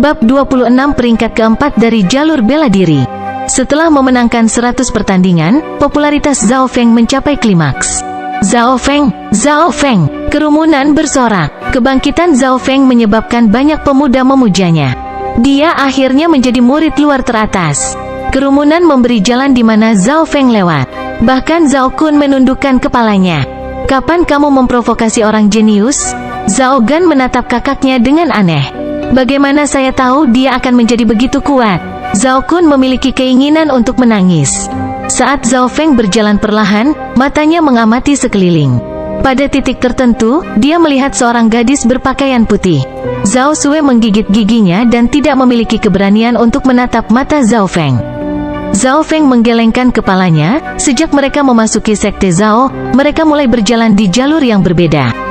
Bab 26 peringkat keempat dari jalur bela diri. Setelah memenangkan 100 pertandingan, popularitas Zhao Feng mencapai klimaks. Zhao Feng, Zhao Feng, kerumunan bersorak. Kebangkitan Zhao Feng menyebabkan banyak pemuda memujanya. Dia akhirnya menjadi murid luar teratas. Kerumunan memberi jalan di mana Zhao Feng lewat. Bahkan Zhao Kun menundukkan kepalanya. Kapan kamu memprovokasi orang jenius? Zhao Gan menatap kakaknya dengan aneh. Bagaimana saya tahu dia akan menjadi begitu kuat? Zhao Kun memiliki keinginan untuk menangis. Saat Zhao Feng berjalan perlahan, matanya mengamati sekeliling. Pada titik tertentu, dia melihat seorang gadis berpakaian putih. Zhao Sue menggigit giginya dan tidak memiliki keberanian untuk menatap mata Zhao Feng. Zhao Feng menggelengkan kepalanya. Sejak mereka memasuki sekte Zhao, mereka mulai berjalan di jalur yang berbeda.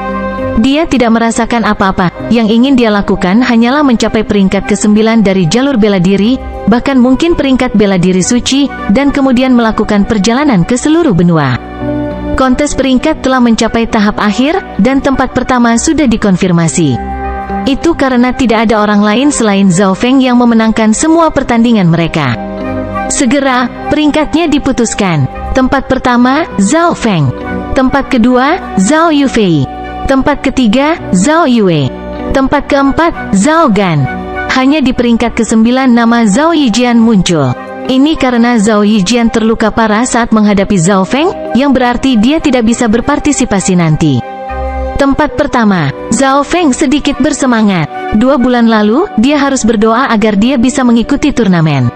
Dia tidak merasakan apa-apa. Yang ingin dia lakukan hanyalah mencapai peringkat ke-9 dari jalur bela diri, bahkan mungkin peringkat bela diri suci, dan kemudian melakukan perjalanan ke seluruh benua. Kontes peringkat telah mencapai tahap akhir, dan tempat pertama sudah dikonfirmasi. Itu karena tidak ada orang lain selain Zhao Feng yang memenangkan semua pertandingan mereka. Segera, peringkatnya diputuskan. Tempat pertama, Zhao Feng. Tempat kedua, Zhao Yufei. Tempat ketiga, Zhao Yue. Tempat keempat, Zhao Gan. Hanya di peringkat ke-9 nama Zhao Yijian muncul. Ini karena Zhao Yijian terluka parah saat menghadapi Zhao Feng, yang berarti dia tidak bisa berpartisipasi nanti. Tempat pertama, Zhao Feng sedikit bersemangat. 2 bulan lalu, dia harus berdoa agar dia bisa mengikuti turnamen.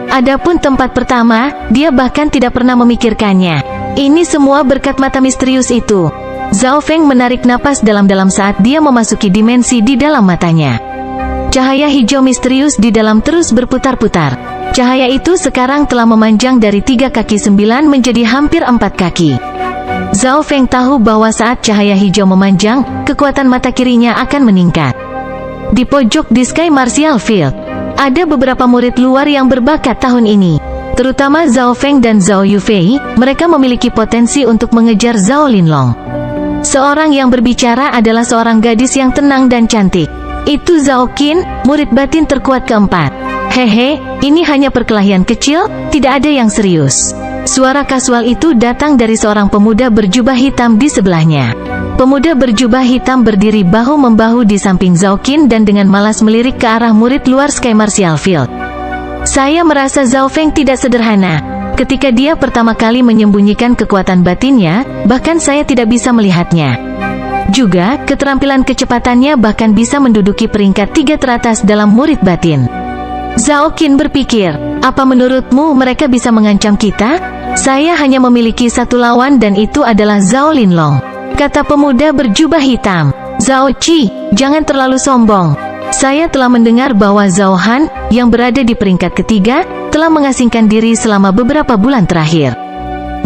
Adapun tempat pertama, dia bahkan tidak pernah memikirkannya. Ini semua berkat mata misterius itu. Zhao Feng menarik napas dalam-dalam saat dia memasuki dimensi di dalam matanya. Cahaya hijau misterius di dalam terus berputar-putar. Cahaya itu sekarang telah memanjang dari 3 kaki 9 menjadi hampir 4 kaki. Zhao Feng tahu bahwa saat cahaya hijau memanjang, kekuatan mata kirinya akan meningkat. Di pojok di Sky Martial Field, ada beberapa murid luar yang berbakat tahun ini. Terutama Zhao Feng dan Zhao Yufei, mereka memiliki potensi untuk mengejar Zhao Linlong. Seorang yang berbicara adalah seorang gadis yang tenang dan cantik. Itu Zhao Qin, murid batin terkuat keempat. Hehe, ini hanya perkelahian kecil, tidak ada yang serius. Suara kasual itu datang dari seorang pemuda berjubah hitam di sebelahnya. Pemuda berjubah hitam berdiri bahu-membahu di samping Zhao Qin dan dengan malas melirik ke arah murid luar Sky Martial Field. Saya merasa Zhao Feng tidak sederhana. Ketika dia pertama kali menyembunyikan kekuatan batinnya, bahkan saya tidak bisa melihatnya. Juga, keterampilan kecepatannya bahkan bisa menduduki peringkat 3 teratas dalam murid batin. Zhao Qin berpikir, apa menurutmu mereka bisa mengancam kita? Saya hanya memiliki satu lawan dan itu adalah Zhao Linlong, kata pemuda berjubah hitam. Zhao Qi, jangan terlalu sombong. Saya telah mendengar bahwa Zhao Han, yang berada di peringkat ketiga, telah mengasingkan diri selama beberapa bulan terakhir.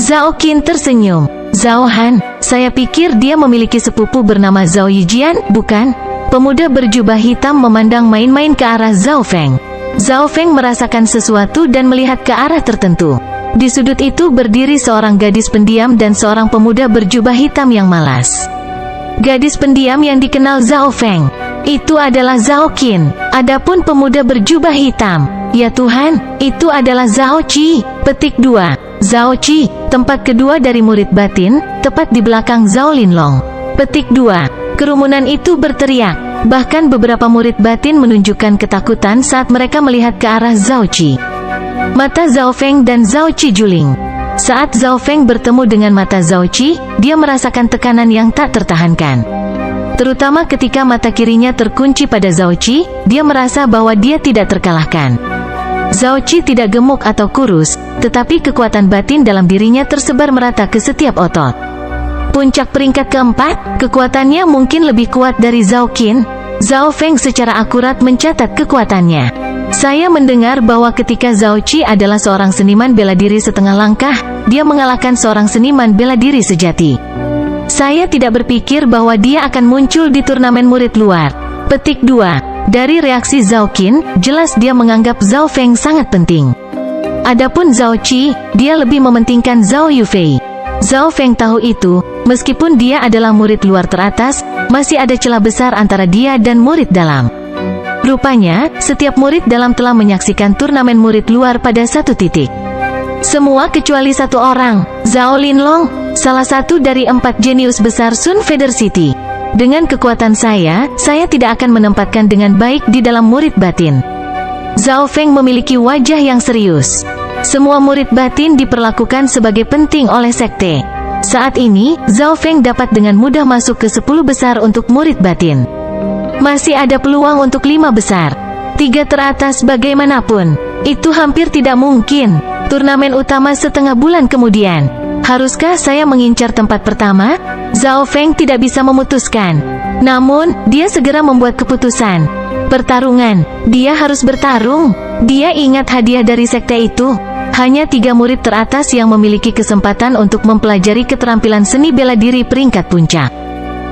Zhao Qin tersenyum. Zhao Han, saya pikir dia memiliki sepupu bernama Zhao Yijian, bukan? Pemuda berjubah hitam memandang main-main ke arah Zhao Feng. Zhao Feng merasakan sesuatu dan melihat ke arah tertentu. Di sudut itu berdiri seorang gadis pendiam dan seorang pemuda berjubah hitam yang malas. Gadis pendiam yang dikenal Zhao Feng, itu adalah Zhao Qin. Adapun pemuda berjubah hitam, ya Tuhan, itu adalah Zhao Qi. Petik 2. Zhao Qi, tempat kedua dari murid batin, tepat di belakang Zhao Linlong. Petik 2. Kerumunan itu berteriak. Bahkan beberapa murid batin menunjukkan ketakutan saat mereka melihat ke arah Zhao Qi. Mata Zhao Feng dan Zhao Qi juling. Saat Zhao Feng bertemu dengan mata Zhao Qi, dia merasakan tekanan yang tak tertahankan. Terutama ketika mata kirinya terkunci pada Zhao Qi, dia merasa bahwa dia tidak terkalahkan. Zhao Qi tidak gemuk atau kurus, tetapi kekuatan batin dalam dirinya tersebar merata ke setiap otot. Puncak peringkat keempat, kekuatannya mungkin lebih kuat dari Zhao Qin. Zhao Feng secara akurat mencatat kekuatannya. Saya mendengar bahwa ketika Zhao Qi adalah seorang seniman bela diri setengah langkah, dia mengalahkan seorang seniman bela diri sejati. Saya tidak berpikir bahwa dia akan muncul di turnamen murid luar. Petik 2. Dari reaksi Zhao Qin, jelas dia menganggap Zhao Feng sangat penting. Adapun Zhao Qi, dia lebih mementingkan Zhao Yufei. Zhao Feng tahu itu, meskipun dia adalah murid luar teratas, masih ada celah besar antara dia dan murid dalam. Rupanya, setiap murid dalam telah menyaksikan turnamen murid luar pada satu titik. Semua kecuali satu orang, Zhao Linlong, salah satu dari 4 jenius besar Sun Feather City. Dengan kekuatan saya tidak akan menempatkan dengan baik di dalam murid batin. Zhao Feng memiliki wajah yang serius. Semua murid batin diperlakukan sebagai penting oleh sekte. Saat ini, Zhao Feng dapat dengan mudah masuk ke 10 besar untuk murid batin. Masih ada peluang untuk 5 besar. 3 teratas bagaimanapun, itu hampir tidak mungkin. Turnamen utama setengah bulan kemudian. Haruskah saya mengincar tempat pertama? Zhao Feng tidak bisa memutuskan. Namun, dia segera membuat keputusan. Pertarungan, dia harus bertarung. Dia ingat hadiah dari sekte itu. Hanya 3 murid teratas yang memiliki kesempatan untuk mempelajari keterampilan seni bela diri peringkat puncak.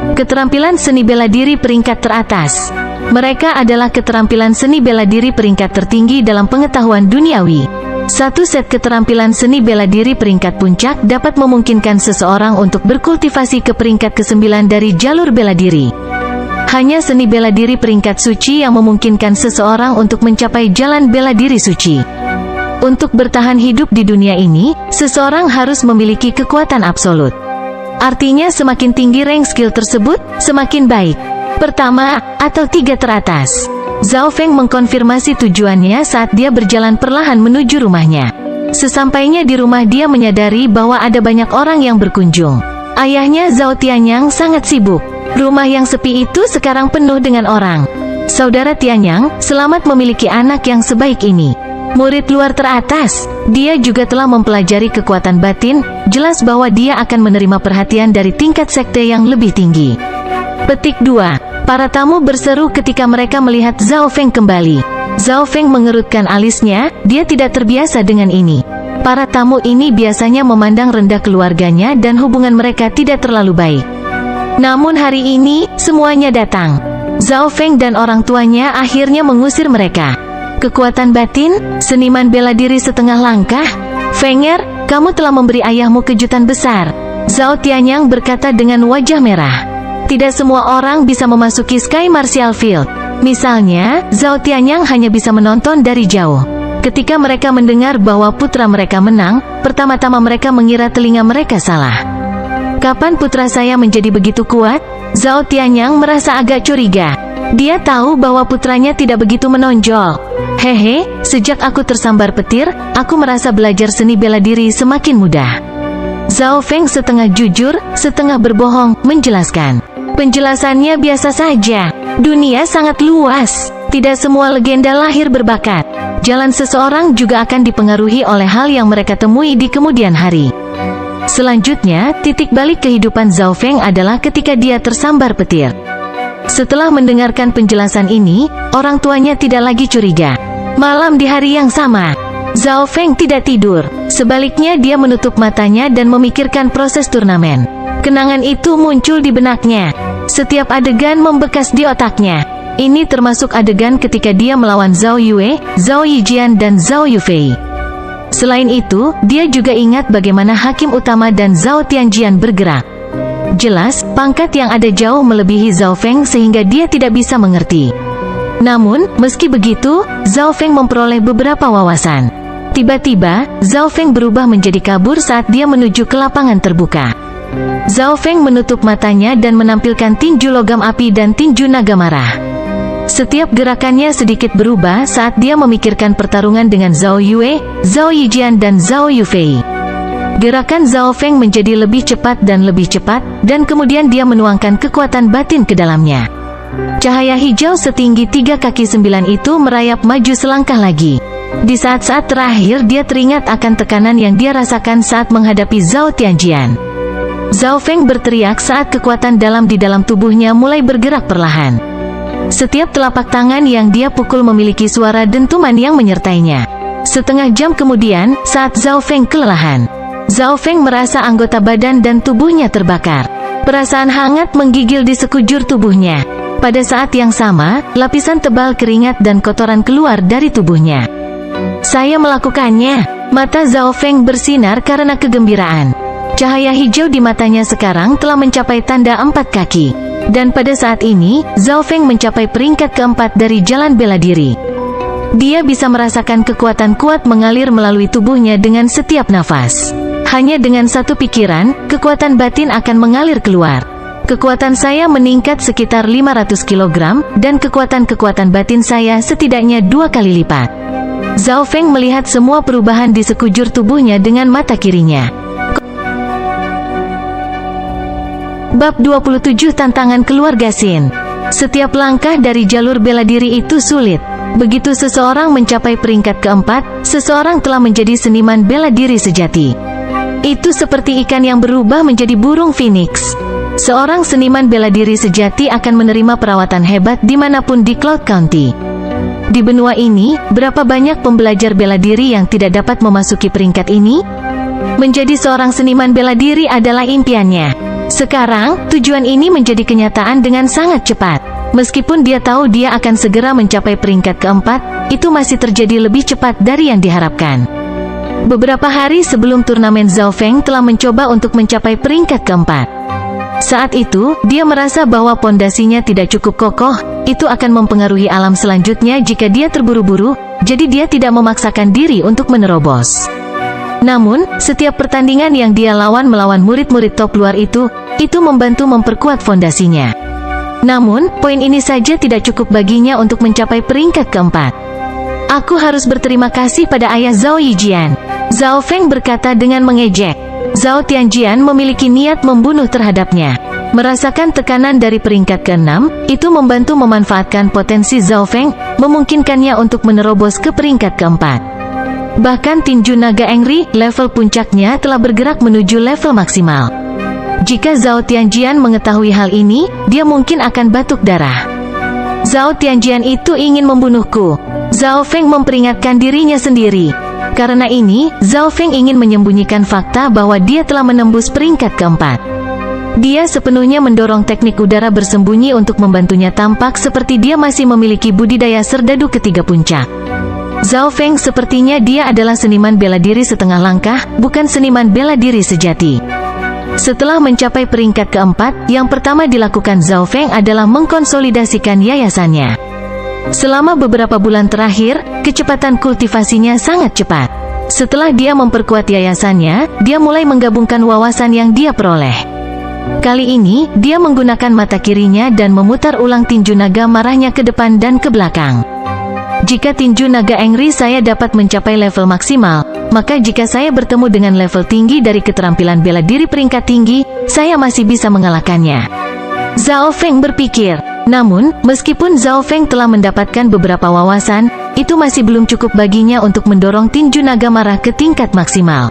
Keterampilan seni bela diri peringkat teratas. Mereka adalah keterampilan seni bela diri peringkat tertinggi dalam pengetahuan duniawi. Satu set keterampilan seni bela diri peringkat puncak dapat memungkinkan seseorang untuk berkultivasi ke peringkat ke-9 dari jalur bela diri. Hanya seni bela diri peringkat suci yang memungkinkan seseorang untuk mencapai jalan bela diri suci. Untuk bertahan hidup di dunia ini, seseorang harus memiliki kekuatan absolut. Artinya semakin tinggi rank skill tersebut, semakin baik. Pertama, atau 3 teratas. Zhao Feng mengkonfirmasi tujuannya saat dia berjalan perlahan menuju rumahnya. Sesampainya di rumah dia menyadari bahwa ada banyak orang yang berkunjung. Ayahnya Zhao Tianyang sangat sibuk. Rumah yang sepi itu sekarang penuh dengan orang. Saudara Tianyang, selamat memiliki anak yang sebaik ini. Murid luar teratas, dia juga telah mempelajari kekuatan batin, jelas bahwa dia akan menerima perhatian dari tingkat sekte yang lebih tinggi. Petik 2. Para tamu berseru ketika mereka melihat Zhao Feng kembali. Zhao Feng mengerutkan alisnya, dia tidak terbiasa dengan ini. Para tamu ini biasanya memandang rendah keluarganya dan hubungan mereka tidak terlalu baik. Namun hari ini, semuanya datang. Zhao Feng dan orang tuanya akhirnya mengusir mereka. Kekuatan batin, seniman bela diri setengah langkah. Fenger, kamu telah memberi ayahmu kejutan besar. Zhao Tianyang berkata dengan wajah merah. Tidak semua orang bisa memasuki Sky Martial Field. Misalnya, Zhao Tianyang hanya bisa menonton dari jauh. Ketika mereka mendengar bahwa putra mereka menang, pertama-tama mereka mengira telinga mereka salah. Kapan putra saya menjadi begitu kuat? Zhao Tianyang merasa agak curiga. Dia tahu bahwa putranya tidak begitu menonjol. Hehe, sejak aku tersambar petir, aku merasa belajar seni bela diri semakin mudah. Zhao Feng setengah jujur, setengah berbohong, menjelaskan. Penjelasannya biasa saja. Dunia sangat luas. Tidak semua legenda lahir berbakat. Jalan seseorang juga akan dipengaruhi oleh hal yang mereka temui di kemudian hari. Selanjutnya, titik balik kehidupan Zhao Feng adalah ketika dia tersambar petir. Setelah mendengarkan penjelasan ini, orang tuanya tidak lagi curiga. Malam di hari yang sama, Zhao Feng tidak tidur. Sebaliknya dia menutup matanya dan memikirkan proses turnamen. Kenangan itu muncul di benaknya. Setiap adegan membekas di otaknya. Ini termasuk adegan ketika dia melawan Zhao Yue, Zhao Yijian dan Zhao Yufei. Selain itu, dia juga ingat bagaimana hakim utama dan Zhao Tianjian bergerak. Jelas, pangkat yang ada jauh melebihi Zhao Feng sehingga dia tidak bisa mengerti. Namun, meski begitu, Zhao Feng memperoleh beberapa wawasan. Tiba-tiba, Zhao Feng berubah menjadi kabur saat dia menuju ke lapangan terbuka. Zhao Feng menutup matanya dan menampilkan tinju logam api dan tinju naga marah. Setiap gerakannya sedikit berubah saat dia memikirkan pertarungan dengan Zhao Yue, Zhao Yijian dan Zhao Yufei. Gerakan Zhao Feng menjadi lebih cepat, dan kemudian dia menuangkan kekuatan batin ke dalamnya. Cahaya hijau setinggi 3 kaki 9 itu merayap maju selangkah lagi. Di saat-saat terakhir dia teringat akan tekanan yang dia rasakan saat menghadapi Zhao Tianjian. Zhao Feng berteriak saat kekuatan dalam di dalam tubuhnya mulai bergerak perlahan. Setiap telapak tangan yang dia pukul memiliki suara dentuman yang menyertainya. Setengah jam kemudian, saat Zhao Feng kelelahan, Zhao Feng merasa anggota badan dan tubuhnya terbakar. Perasaan hangat menggigil di sekujur tubuhnya. Pada saat yang sama, lapisan tebal keringat dan kotoran keluar dari tubuhnya. Saya melakukannya. Mata Zhao Feng bersinar karena kegembiraan. Cahaya hijau di matanya sekarang telah mencapai tanda 4 kaki. Dan pada saat ini, Zhao Feng mencapai peringkat keempat dari jalan bela diri. Dia bisa merasakan kekuatan kuat mengalir melalui tubuhnya dengan setiap nafas. Hanya dengan satu pikiran, kekuatan batin akan mengalir keluar. Kekuatan saya meningkat sekitar 500 kg, dan kekuatan batin saya setidaknya 2 kali lipat. Zhao Feng melihat semua perubahan di sekujur tubuhnya dengan mata kirinya. Bab 27 Tantangan Keluarga Xin. Setiap langkah dari jalur bela diri itu sulit. Begitu seseorang mencapai peringkat keempat, seseorang telah menjadi seniman bela diri sejati. Itu seperti ikan yang berubah menjadi burung phoenix. Seorang seniman bela diri sejati akan menerima perawatan hebat dimanapun di Cloud County. Di benua ini, berapa banyak pembelajar bela diri yang tidak dapat memasuki peringkat ini? Menjadi seorang seniman bela diri adalah impiannya. Sekarang, tujuan ini menjadi kenyataan dengan sangat cepat. Meskipun dia tahu dia akan segera mencapai peringkat keempat, itu masih terjadi lebih cepat dari yang diharapkan. Beberapa hari sebelum turnamen, Zhao Feng telah mencoba untuk mencapai peringkat keempat. Saat itu, dia merasa bahwa pondasinya tidak cukup kokoh, itu akan mempengaruhi alam selanjutnya jika dia terburu-buru, jadi dia tidak memaksakan diri untuk menerobos. Namun, setiap pertandingan yang dia melawan murid-murid top luar itu membantu memperkuat fondasinya. Namun, poin ini saja tidak cukup baginya untuk mencapai peringkat keempat. Aku harus berterima kasih pada ayah Zhao Yijian. Zhao Feng berkata dengan mengejek. Zhao Tianjian memiliki niat membunuh terhadapnya. Merasakan tekanan dari peringkat ke-6, itu membantu memanfaatkan potensi Zhao Feng, memungkinkannya untuk menerobos ke peringkat keempat. Bahkan tinju naga Engri, level puncaknya telah bergerak menuju level maksimal. Jika Zhao Tianjian mengetahui hal ini, dia mungkin akan batuk darah. Zhao Tianjian itu ingin membunuhku. Zhao Feng memperingatkan dirinya sendiri. Karena ini, Zhao Feng ingin menyembunyikan fakta bahwa dia telah menembus peringkat keempat. Dia sepenuhnya mendorong teknik udara bersembunyi untuk membantunya tampak seperti dia masih memiliki budidaya serdadu ketiga puncak. Zhao Feng sepertinya dia adalah seniman bela diri setengah langkah, bukan seniman bela diri sejati. Setelah mencapai peringkat keempat, yang pertama dilakukan Zhao Feng adalah mengkonsolidasikan yayasannya. Selama beberapa bulan terakhir, kecepatan kultivasinya sangat cepat. Setelah dia memperkuat yayasannya, dia mulai menggabungkan wawasan yang dia peroleh. Kali ini, dia menggunakan mata kirinya dan memutar ulang tinju naga marahnya ke depan dan ke belakang. Jika tinju naga Engri saya dapat mencapai level maksimal, maka jika saya bertemu dengan level tinggi dari keterampilan bela diri peringkat tinggi, saya masih bisa mengalahkannya. Zhao Feng berpikir. Namun, meskipun Zhao Feng telah mendapatkan beberapa wawasan, itu masih belum cukup baginya untuk mendorong tinju naga marah ke tingkat maksimal.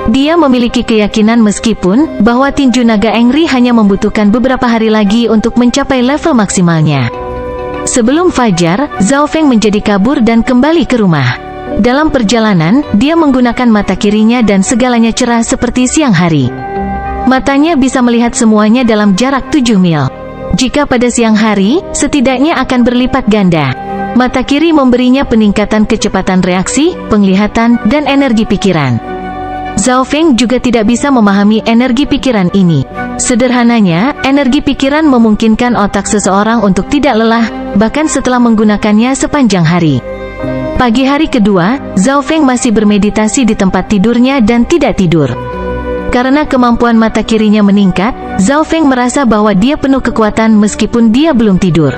Dia memiliki keyakinan meskipun bahwa tinju naga Engri hanya membutuhkan beberapa hari lagi untuk mencapai level maksimalnya. Sebelum fajar, Zhao Feng menjadi kabur dan kembali ke rumah. Dalam perjalanan, dia menggunakan mata kirinya dan segalanya cerah seperti siang hari. Matanya bisa melihat semuanya dalam jarak 7 mil. Jika pada siang hari, setidaknya akan berlipat ganda. Mata kiri memberinya peningkatan kecepatan reaksi, penglihatan, dan energi pikiran. Zhao Feng juga tidak bisa memahami energi pikiran ini. Sederhananya, energi pikiran memungkinkan otak seseorang untuk tidak lelah, bahkan setelah menggunakannya sepanjang hari. Pagi hari kedua, Zhao Feng masih bermeditasi di tempat tidurnya dan tidak tidur. Karena kemampuan mata kirinya meningkat, Zhao Feng merasa bahwa dia penuh kekuatan meskipun dia belum tidur.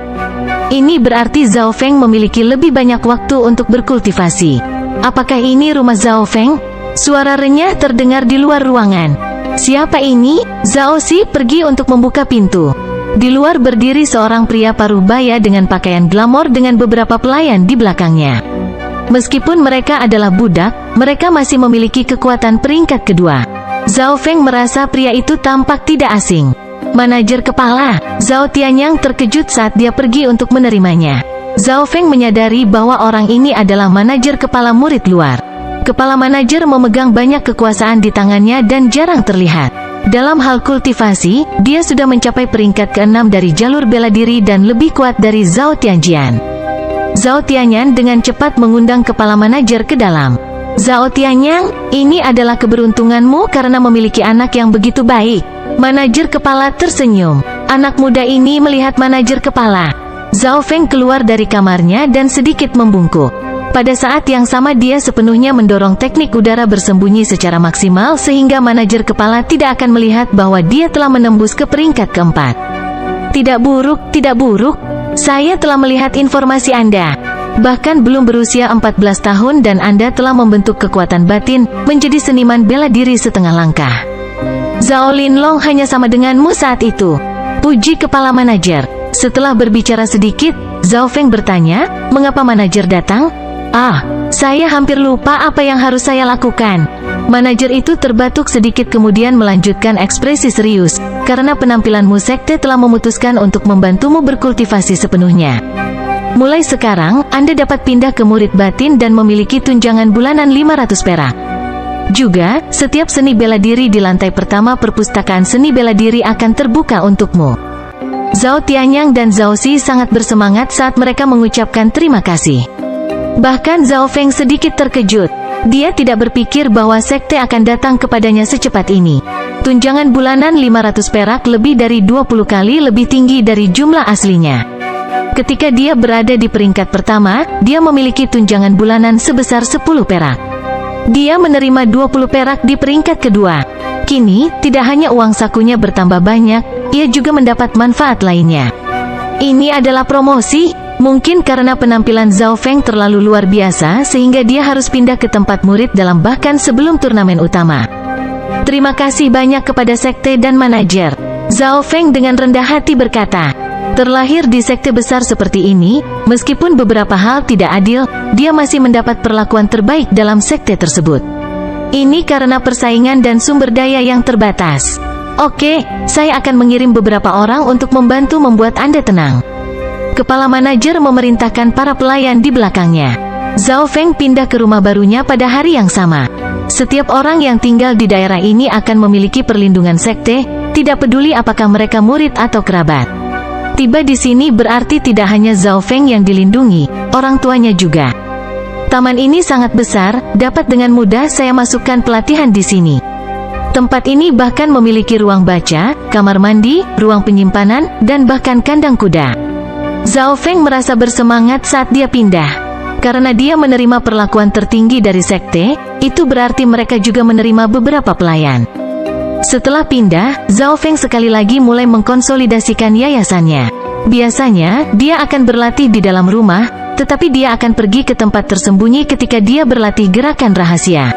Ini berarti Zhao Feng memiliki lebih banyak waktu untuk berkultivasi. Apakah ini rumah Zhao Feng? Suara renyah terdengar di luar ruangan. Siapa ini? Zhao Si pergi untuk membuka pintu. Di luar berdiri seorang pria parubaya dengan pakaian glamor dengan beberapa pelayan di belakangnya. Meskipun mereka adalah budak, mereka masih memiliki kekuatan peringkat kedua. Zhao Feng merasa pria itu tampak tidak asing. Manajer kepala, Zhao Tianyang terkejut saat dia pergi untuk menerimanya. Zhao Feng menyadari bahwa orang ini adalah manajer kepala murid luar. Kepala manajer memegang banyak kekuasaan di tangannya dan jarang terlihat. Dalam hal kultivasi, dia sudah mencapai peringkat ke-6 dari jalur bela diri dan lebih kuat dari Zhao Tianjian. Zhao Tianyang dengan cepat mengundang kepala manajer ke dalam. Zhao Tianyang, ini adalah keberuntunganmu karena memiliki anak yang begitu baik. Manajer kepala tersenyum. Anak muda ini melihat manajer kepala. Zhao Feng keluar dari kamarnya dan sedikit membungkuk. Pada saat yang sama dia sepenuhnya mendorong teknik udara bersembunyi secara maksimal sehingga manajer kepala tidak akan melihat bahwa dia telah menembus ke peringkat keempat. Tidak buruk, tidak buruk. Saya telah melihat informasi Anda. Bahkan belum berusia 14 tahun dan Anda telah membentuk kekuatan batin, menjadi seniman bela diri setengah langkah. Zhao Linlong hanya sama denganmu saat itu. Puji kepala manajer. Setelah berbicara sedikit, Zhao Feng bertanya, mengapa manajer datang? Saya hampir lupa apa yang harus saya lakukan. Manajer itu terbatuk sedikit kemudian melanjutkan ekspresi serius, karena penampilanmu sekte telah memutuskan untuk membantumu berkultivasi sepenuhnya. Mulai sekarang, Anda dapat pindah ke murid batin dan memiliki tunjangan bulanan 500 perak. Juga, setiap seni bela diri di lantai pertama perpustakaan seni bela diri akan terbuka untukmu. Zhao Tianyang dan Zhao Xi sangat bersemangat saat mereka mengucapkan terima kasih. Bahkan Zhao Feng sedikit terkejut. Dia tidak berpikir bahwa sekte akan datang kepadanya secepat ini. Tunjangan bulanan 500 perak lebih dari 20 kali lebih tinggi dari jumlah aslinya. Ketika dia berada di peringkat pertama, dia memiliki tunjangan bulanan sebesar 10 perak. Dia menerima 20 perak di peringkat kedua. Kini, tidak hanya uang sakunya bertambah banyak, ia juga mendapat manfaat lainnya. Ini adalah promosi. Mungkin karena penampilan Zhao Feng terlalu luar biasa sehingga dia harus pindah ke tempat murid dalam bahkan sebelum turnamen utama. Terima kasih banyak kepada sekte dan manajer. Zhao Feng dengan rendah hati berkata. Terlahir di sekte besar seperti ini, meskipun beberapa hal tidak adil, dia masih mendapat perlakuan terbaik dalam sekte tersebut. Ini karena persaingan dan sumber daya yang terbatas. Oke, saya akan mengirim beberapa orang untuk membantu membuat Anda tenang. Kepala manajer memerintahkan para pelayan di belakangnya. Zhao Feng pindah ke rumah barunya pada hari yang sama. Setiap orang yang tinggal di daerah ini akan memiliki perlindungan sekte, tidak peduli apakah mereka murid atau kerabat. Tiba di sini berarti tidak hanya Zhao Feng yang dilindungi, orang tuanya juga. Taman ini sangat besar, dapat dengan mudah saya masukkan pelatihan di sini. Tempat ini bahkan memiliki ruang baca, kamar mandi, ruang penyimpanan, dan bahkan kandang kuda. Zhao Feng merasa bersemangat saat dia pindah. Karena dia menerima perlakuan tertinggi dari sekte, itu berarti mereka juga menerima beberapa pelayan. Setelah pindah, Zhao Feng sekali lagi mulai mengkonsolidasikan yayasannya. Biasanya, dia akan berlatih di dalam rumah, tetapi dia akan pergi ke tempat tersembunyi ketika dia berlatih gerakan rahasia.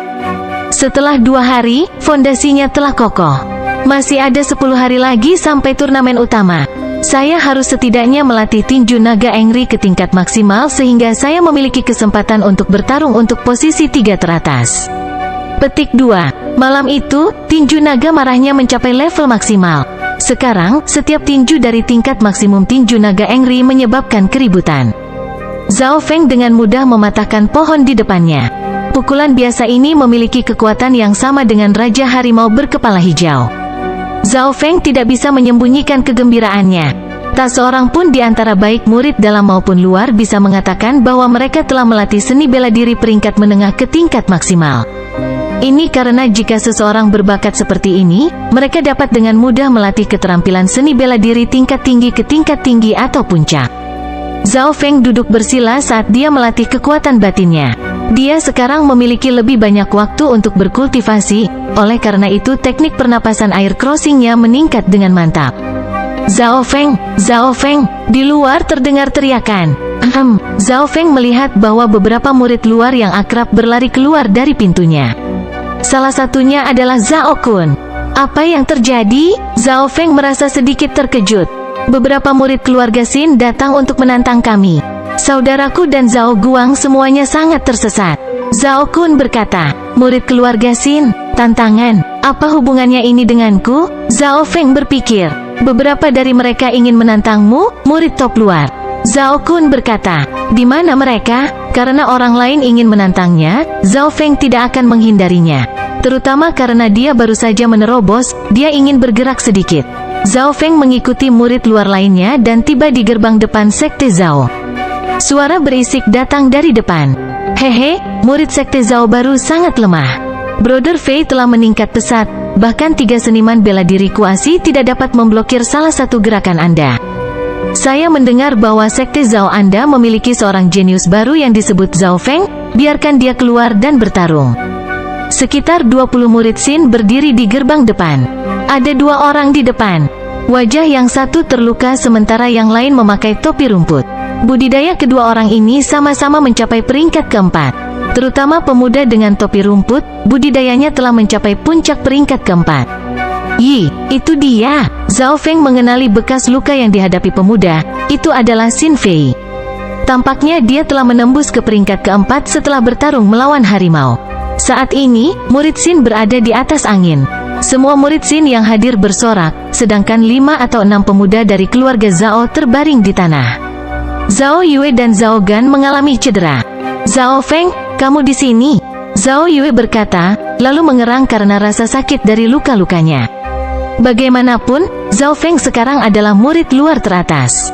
Setelah 2 hari, fondasinya telah kokoh. Masih ada 10 hari lagi sampai turnamen utama. Saya harus setidaknya melatih tinju naga Engri ke tingkat maksimal sehingga saya memiliki kesempatan untuk bertarung untuk posisi 3 teratas. Petik 2. Malam itu, tinju naga marahnya mencapai level maksimal. Sekarang, setiap tinju dari tingkat maksimum tinju naga Engri menyebabkan keributan. Zhao Feng dengan mudah mematahkan pohon di depannya. Pukulan biasa ini memiliki kekuatan yang sama dengan Raja Harimau berkepala hijau. Zhao Feng tidak bisa menyembunyikan kegembiraannya. Tak seorang pun di antara baik murid dalam maupun luar bisa mengatakan bahwa mereka telah melatih seni bela diri peringkat menengah ke tingkat maksimal. Ini karena jika seseorang berbakat seperti ini, mereka dapat dengan mudah melatih keterampilan seni bela diri tingkat tinggi ke tingkat tinggi atau puncak. Zhao Feng duduk bersila saat dia melatih kekuatan batinnya. Dia sekarang memiliki lebih banyak waktu untuk berkultivasi, oleh karena itu teknik pernapasan air crossingnya meningkat dengan mantap. Zhao Feng, Zhao Feng, di luar terdengar teriakan. Zhao Feng melihat bahwa beberapa murid luar yang akrab berlari keluar dari pintunya. Salah satunya adalah Zhao Kun. Apa yang terjadi? Zhao Feng merasa sedikit terkejut. Beberapa murid keluarga Xin datang untuk menantang kami. Saudaraku dan Zhao Guang semuanya sangat tersesat. Zhao Kun berkata, murid keluarga Xin, tantangan, apa hubungannya ini denganku? Zhao Feng berpikir, beberapa dari mereka ingin menantangmu, murid top luar. Zhao Kun berkata, di mana mereka? Karena orang lain ingin menantangnya, Zhao Feng tidak akan menghindarinya. Terutama karena dia baru saja menerobos, dia ingin bergerak sedikit. Zhao Feng mengikuti murid luar lainnya dan tiba di gerbang depan sekte Zhao. Suara berisik datang dari depan. Hehe, murid sekte Zhao baru sangat lemah. Brother Fei telah meningkat pesat, bahkan 3 seniman bela diri Kuasi tidak dapat memblokir salah satu gerakan Anda. Saya mendengar bahwa sekte Zhao Anda memiliki seorang jenius baru yang disebut Zhao Feng, biarkan dia keluar dan bertarung. Sekitar 20 murid Xin berdiri di gerbang depan. Ada 2 orang di depan. Wajah yang satu terluka sementara yang lain memakai topi rumput. Budidaya kedua orang ini sama-sama mencapai peringkat keempat. Terutama pemuda dengan topi rumput, budidayanya telah mencapai puncak peringkat keempat. Yi, itu dia. Zhao Feng mengenali bekas luka yang dihadapi pemuda, itu adalah Xin Fei. Tampaknya dia telah menembus ke peringkat keempat setelah bertarung melawan harimau. Saat ini, murid Xin berada di atas angin. Semua murid Xin yang hadir bersorak, sedangkan 5 atau 6 pemuda dari keluarga Zhao terbaring di tanah. Zhao Yue dan Zhao Gan mengalami cedera. Zhao Feng, kamu di sini? Zhao Yue berkata, lalu mengerang karena rasa sakit dari luka-lukanya. Bagaimanapun, Zhao Feng sekarang adalah murid luar teratas.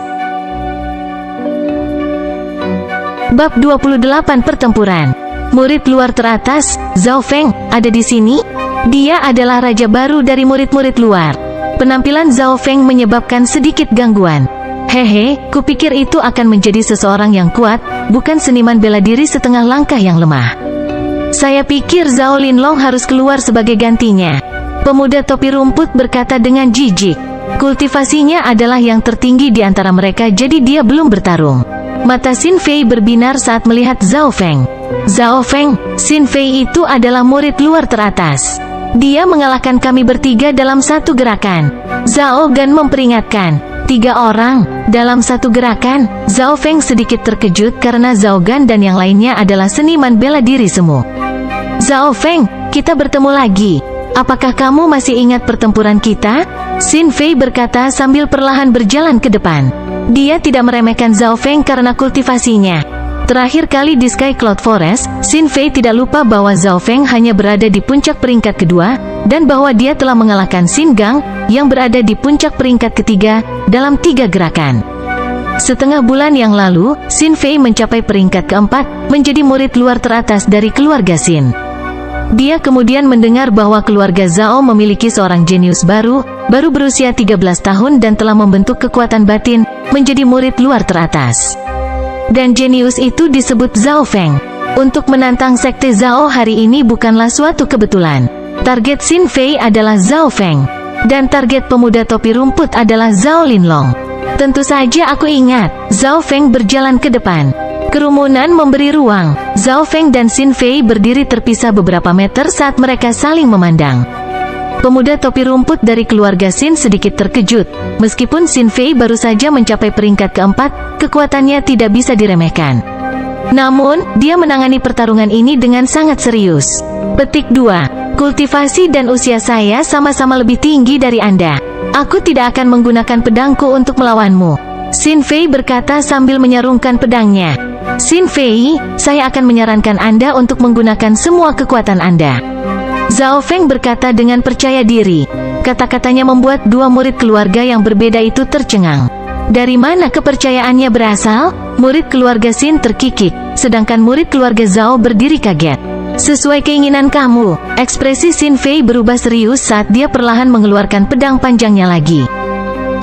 Bab 28 Pertempuran. Murid luar teratas, Zhao Feng, ada di sini? Dia adalah raja baru dari murid-murid luar. Penampilan Zhao Feng menyebabkan sedikit gangguan. Hehe, kupikir itu akan menjadi seseorang yang kuat, bukan seniman bela diri setengah langkah yang lemah. Saya pikir Zhao Linlong harus keluar sebagai gantinya. Pemuda topi rumput berkata dengan jijik. Kultivasinya adalah yang tertinggi di antara mereka, jadi dia belum bertarung. Mata Xin Fei berbinar saat melihat Zhao Feng. Zhao Feng, Xin Fei itu adalah murid luar teratas. Dia mengalahkan kami bertiga dalam satu gerakan. Zhao Gan memperingatkan. 3 orang, dalam satu gerakan. Zhao Feng sedikit terkejut karena Zhao Gan dan yang lainnya adalah seniman bela diri semu. Zhao Feng, kita bertemu lagi. Apakah kamu masih ingat pertempuran kita? Xin Fei berkata sambil perlahan berjalan ke depan. Dia tidak meremehkan Zhao Feng karena kultivasinya. Terakhir kali di Sky Cloud Forest, Xin Fei tidak lupa bahwa Zhao Feng hanya berada di puncak peringkat kedua, dan bahwa dia telah mengalahkan Xin Gang, yang berada di puncak peringkat ketiga, dalam 3 gerakan. Setengah bulan yang lalu, Xin Fei mencapai peringkat keempat, menjadi murid luar teratas dari keluarga Xin. Dia kemudian mendengar bahwa keluarga Zhao memiliki seorang jenius baru berusia 13 tahun dan telah membentuk kekuatan batin, menjadi murid luar teratas. Dan jenius itu disebut Zhao Feng. Untuk menantang sekte Zhao hari ini bukanlah suatu kebetulan. Target Xin Fei adalah Zhao Feng. Dan target pemuda topi rumput adalah Zhao Linlong. Tentu saja aku ingat. Zhao Feng berjalan ke depan. Kerumunan memberi ruang. Zhao Feng dan Xin Fei berdiri terpisah beberapa meter saat mereka saling memandang. Pemuda topi rumput dari keluarga Xin sedikit terkejut. Meskipun Xin Fei baru saja mencapai peringkat keempat, kekuatannya tidak bisa diremehkan. Namun, dia menangani pertarungan ini dengan sangat serius. Petik 2. Kultivasi dan usia saya sama-sama lebih tinggi dari Anda. Aku tidak akan menggunakan pedangku untuk melawanmu. Xin Fei berkata sambil menyarungkan pedangnya. Xin Fei, saya akan menyarankan Anda untuk menggunakan semua kekuatan Anda. Zhao Feng berkata dengan percaya diri. Kata-katanya membuat 2 murid keluarga yang berbeda itu tercengang. Dari mana kepercayaannya berasal? Murid keluarga Xin terkikik, sedangkan murid keluarga Zhao berdiri kaget. Sesuai keinginan kamu. Ekspresi Xin Fei berubah serius saat dia perlahan mengeluarkan pedang panjangnya lagi.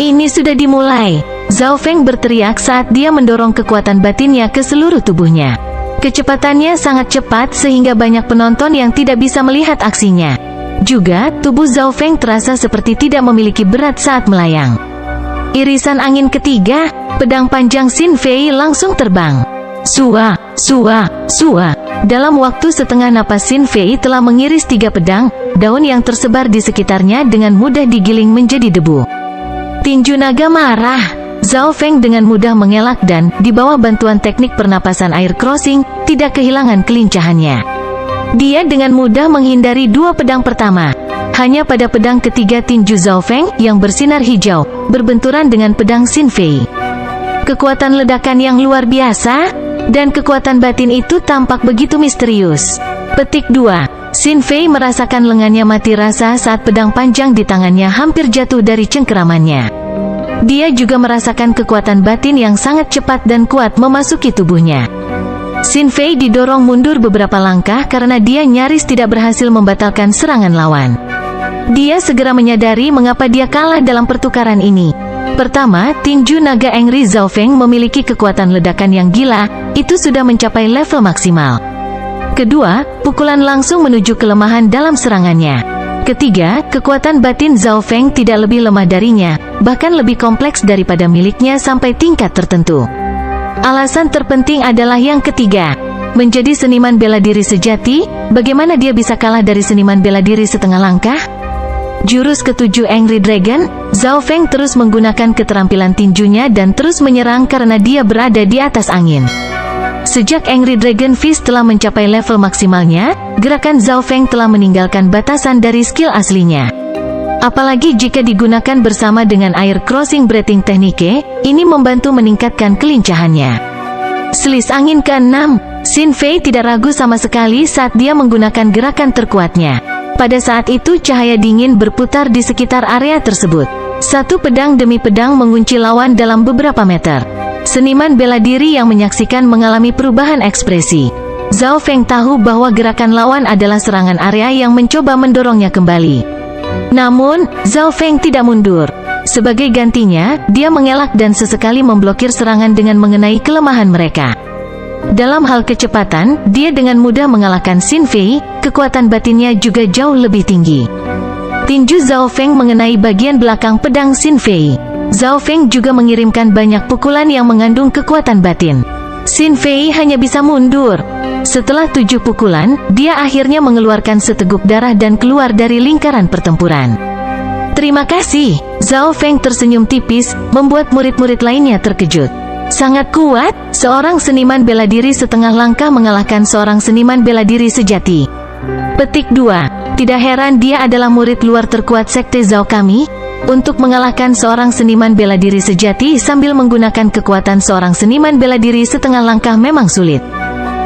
Ini sudah dimulai. Zhao Feng berteriak saat dia mendorong kekuatan batinnya ke seluruh tubuhnya. Kecepatannya sangat cepat sehingga banyak penonton yang tidak bisa melihat aksinya. Juga, tubuh Zhao Feng terasa seperti tidak memiliki berat saat melayang. Irisan angin ketiga, pedang panjang Xin Fei langsung terbang. Sua, sua, sua. Dalam waktu setengah napas Xin Fei telah mengiris 3 pedang, daun yang tersebar di sekitarnya dengan mudah digiling menjadi debu. Tinju naga marah. Zhao Feng dengan mudah mengelak dan, di bawah bantuan teknik pernapasan air crossing, tidak kehilangan kelincahannya. Dia dengan mudah menghindari 2 pedang pertama. Hanya pada pedang ketiga tinju Zhao Feng, yang bersinar hijau, berbenturan dengan pedang Xin Fei. Kekuatan ledakan yang luar biasa, dan kekuatan batin itu tampak begitu misterius. Petik 2. Xin Fei merasakan lengannya mati rasa saat pedang panjang di tangannya hampir jatuh dari cengkeramannya. Dia juga merasakan kekuatan batin yang sangat cepat dan kuat memasuki tubuhnya. Xin Fei didorong mundur beberapa langkah karena dia nyaris tidak berhasil membatalkan serangan lawan. Dia segera menyadari mengapa dia kalah dalam pertukaran ini. Pertama, tinju naga Angry Zhao Feng memiliki kekuatan ledakan yang gila, itu sudah mencapai level maksimal. Kedua, pukulan langsung menuju kelemahan dalam serangannya. Ketiga, kekuatan batin Zhao Feng tidak lebih lemah darinya, bahkan lebih kompleks daripada miliknya sampai tingkat tertentu. Alasan terpenting adalah yang ketiga. Menjadi seniman bela diri sejati, bagaimana dia bisa kalah dari seniman bela diri setengah langkah? Jurus ketujuh Angry Dragon, Zhao Feng terus menggunakan keterampilan tinjunya dan terus menyerang karena dia berada di atas angin. Sejak Angry Dragon Fist telah mencapai level maksimalnya, gerakan Zhao Feng telah meninggalkan batasan dari skill aslinya. Apalagi jika digunakan bersama dengan Air Crossing Breathing Technique, ini membantu meningkatkan kelincahannya. Selis angin ke-6, Xin Fei tidak ragu sama sekali saat dia menggunakan gerakan terkuatnya. Pada saat itu cahaya dingin berputar di sekitar area tersebut. Satu pedang demi pedang mengunci lawan dalam beberapa meter. Seniman bela diri yang menyaksikan mengalami perubahan ekspresi. Zhao Feng tahu bahwa gerakan lawan adalah serangan area yang mencoba mendorongnya kembali. Namun, Zhao Feng tidak mundur. Sebagai gantinya, dia mengelak dan sesekali memblokir serangan dengan mengenai kelemahan mereka. Dalam hal kecepatan, dia dengan mudah mengalahkan Xin Fei, kekuatan batinnya juga jauh lebih tinggi. Tinju Zhao Feng mengenai bagian belakang pedang Xin Fei. Zhao Feng juga mengirimkan banyak pukulan yang mengandung kekuatan batin. Xin Fei hanya bisa mundur. Setelah 7 pukulan, dia akhirnya mengeluarkan seteguk darah dan keluar dari lingkaran pertempuran. Terima kasih, Zhao Feng tersenyum tipis, membuat murid-murid lainnya terkejut. Sangat kuat, seorang seniman bela diri setengah langkah mengalahkan seorang seniman bela diri sejati. Petik 2. Tidak heran dia adalah murid luar terkuat Sekte Zhao Kami. Untuk mengalahkan seorang seniman bela diri sejati sambil menggunakan kekuatan seorang seniman bela diri setengah langkah memang sulit.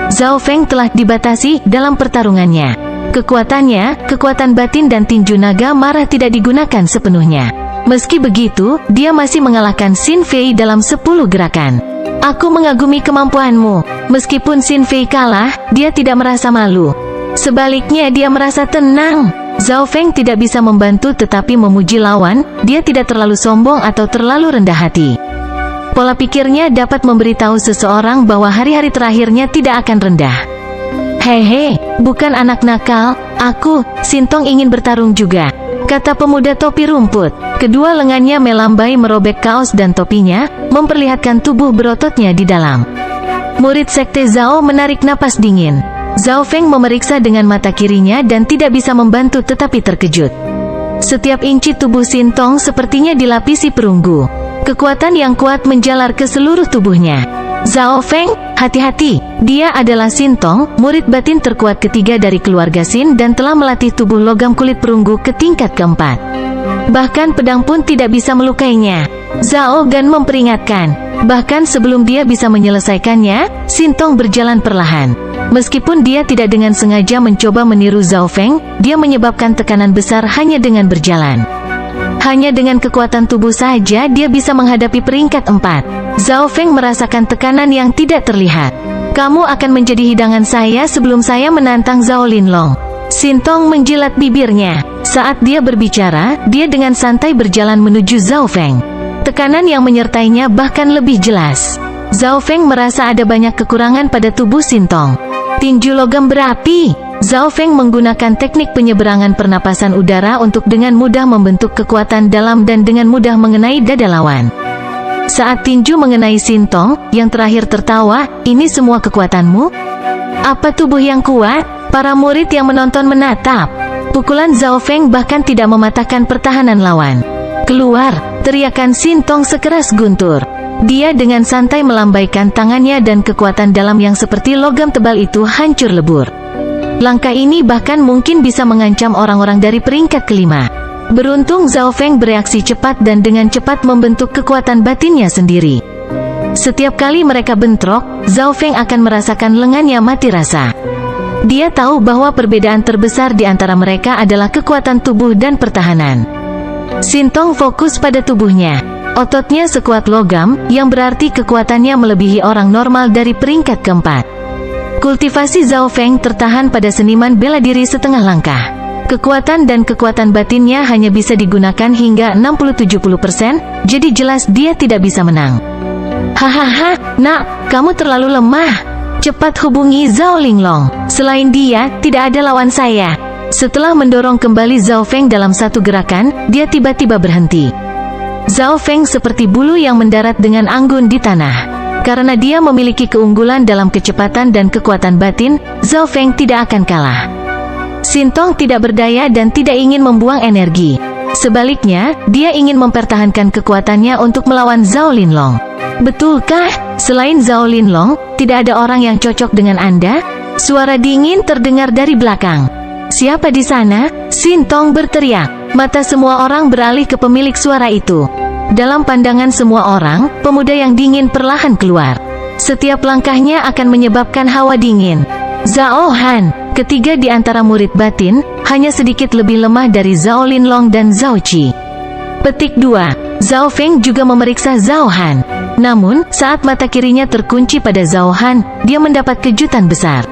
Zhao Feng telah dibatasi dalam pertarungannya. Kekuatannya, kekuatan batin dan tinju naga marah tidak digunakan sepenuhnya. Meski begitu, dia masih mengalahkan Xin Fei dalam 10 gerakan. Aku mengagumi kemampuanmu. Meskipun Xin Fei kalah, dia tidak merasa malu. Sebaliknya dia merasa tenang. Zhao Feng tidak bisa membantu tetapi memuji lawan, dia tidak terlalu sombong atau terlalu rendah hati. Pola pikirnya dapat memberitahu seseorang bahwa hari-hari terakhirnya tidak akan rendah. Hehe, bukan anak nakal, aku, Sintong ingin bertarung juga, kata pemuda topi rumput. Kedua lengannya melambai merobek kaos dan topinya, memperlihatkan tubuh berototnya di dalam. Murid Sekte Zhao menarik napas dingin. Zhao Feng memeriksa dengan mata kirinya dan tidak bisa membantu tetapi terkejut. Setiap inci tubuh Sintong sepertinya dilapisi perunggu. Kekuatan yang kuat menjalar ke seluruh tubuhnya. Zhao Feng, hati-hati, dia adalah Sintong, murid batin terkuat ketiga dari keluarga Xin dan telah melatih tubuh logam kulit perunggu ke tingkat keempat. Bahkan pedang pun tidak bisa melukainya. Zhao Gan memperingatkan. Bahkan sebelum dia bisa menyelesaikannya, Sintong berjalan perlahan. Meskipun dia tidak dengan sengaja mencoba meniru Zhao Feng, dia menyebabkan tekanan besar hanya dengan berjalan. Hanya dengan kekuatan tubuh saja dia bisa menghadapi peringkat 4. Zhao Feng merasakan tekanan yang tidak terlihat. Kamu akan menjadi hidangan saya sebelum saya menantang Zhao Linlong. Sintong menjilat bibirnya. Saat dia berbicara, dia dengan santai berjalan menuju Zhao Feng. Tekanan yang menyertainya bahkan lebih jelas. Zhao Feng merasa ada banyak kekurangan pada tubuh Sintong. Tinju logam berapi. Zhao Feng menggunakan teknik penyeberangan pernapasan udara untuk dengan mudah membentuk kekuatan dalam dan dengan mudah mengenai dada lawan. Saat tinju mengenai Sintong, yang terakhir tertawa, ini semua kekuatanmu? Apa tubuh yang kuat? Para murid yang menonton menatap. Pukulan Zhao Feng bahkan tidak mematahkan pertahanan lawan. Keluar, teriakan Sintong sekeras guntur. Dia dengan santai melambaikan tangannya dan kekuatan dalam yang seperti logam tebal itu hancur lebur. Langkah ini bahkan mungkin bisa mengancam orang-orang dari peringkat kelima. Beruntung Zhao Feng bereaksi cepat dan dengan cepat membentuk kekuatan batinnya sendiri. Setiap kali mereka bentrok, Zhao Feng akan merasakan lengannya mati rasa. Dia tahu bahwa perbedaan terbesar di antara mereka adalah kekuatan tubuh dan pertahanan. Sintong fokus pada tubuhnya. Ototnya sekuat logam, yang berarti kekuatannya melebihi orang normal dari peringkat keempat. Kultivasi Zhao Feng tertahan pada seniman bela diri setengah langkah. Kekuatan dan kekuatan batinnya hanya bisa digunakan hingga 60-70%, jadi jelas dia tidak bisa menang. Hahaha, nak, kamu terlalu lemah. Cepat hubungi Zhao Linglong. Selain dia, tidak ada lawan saya. Setelah mendorong kembali Zhao Feng dalam satu gerakan, dia tiba-tiba berhenti. Zhao Feng seperti bulu yang mendarat dengan anggun di tanah. Karena dia memiliki keunggulan dalam kecepatan dan kekuatan batin, Zhao Feng tidak akan kalah. Sintong tidak berdaya dan tidak ingin membuang energi. Sebaliknya, dia ingin mempertahankan kekuatannya untuk melawan Zhao Linlong. Betulkah, selain Zhao Linlong, tidak ada orang yang cocok dengan Anda? Suara dingin terdengar dari belakang. Siapa di sana? Sintong berteriak. Mata semua orang beralih ke pemilik suara itu. Dalam pandangan semua orang, pemuda yang dingin perlahan keluar. Setiap langkahnya akan menyebabkan hawa dingin. Zhao Han, ketiga di antara murid batin, hanya sedikit lebih lemah dari Zhao Linlong dan Zhao Qi. Petik 2. Zhao Feng juga memeriksa Zhao Han. Namun, saat mata kirinya terkunci pada Zhao Han, dia mendapat kejutan besar.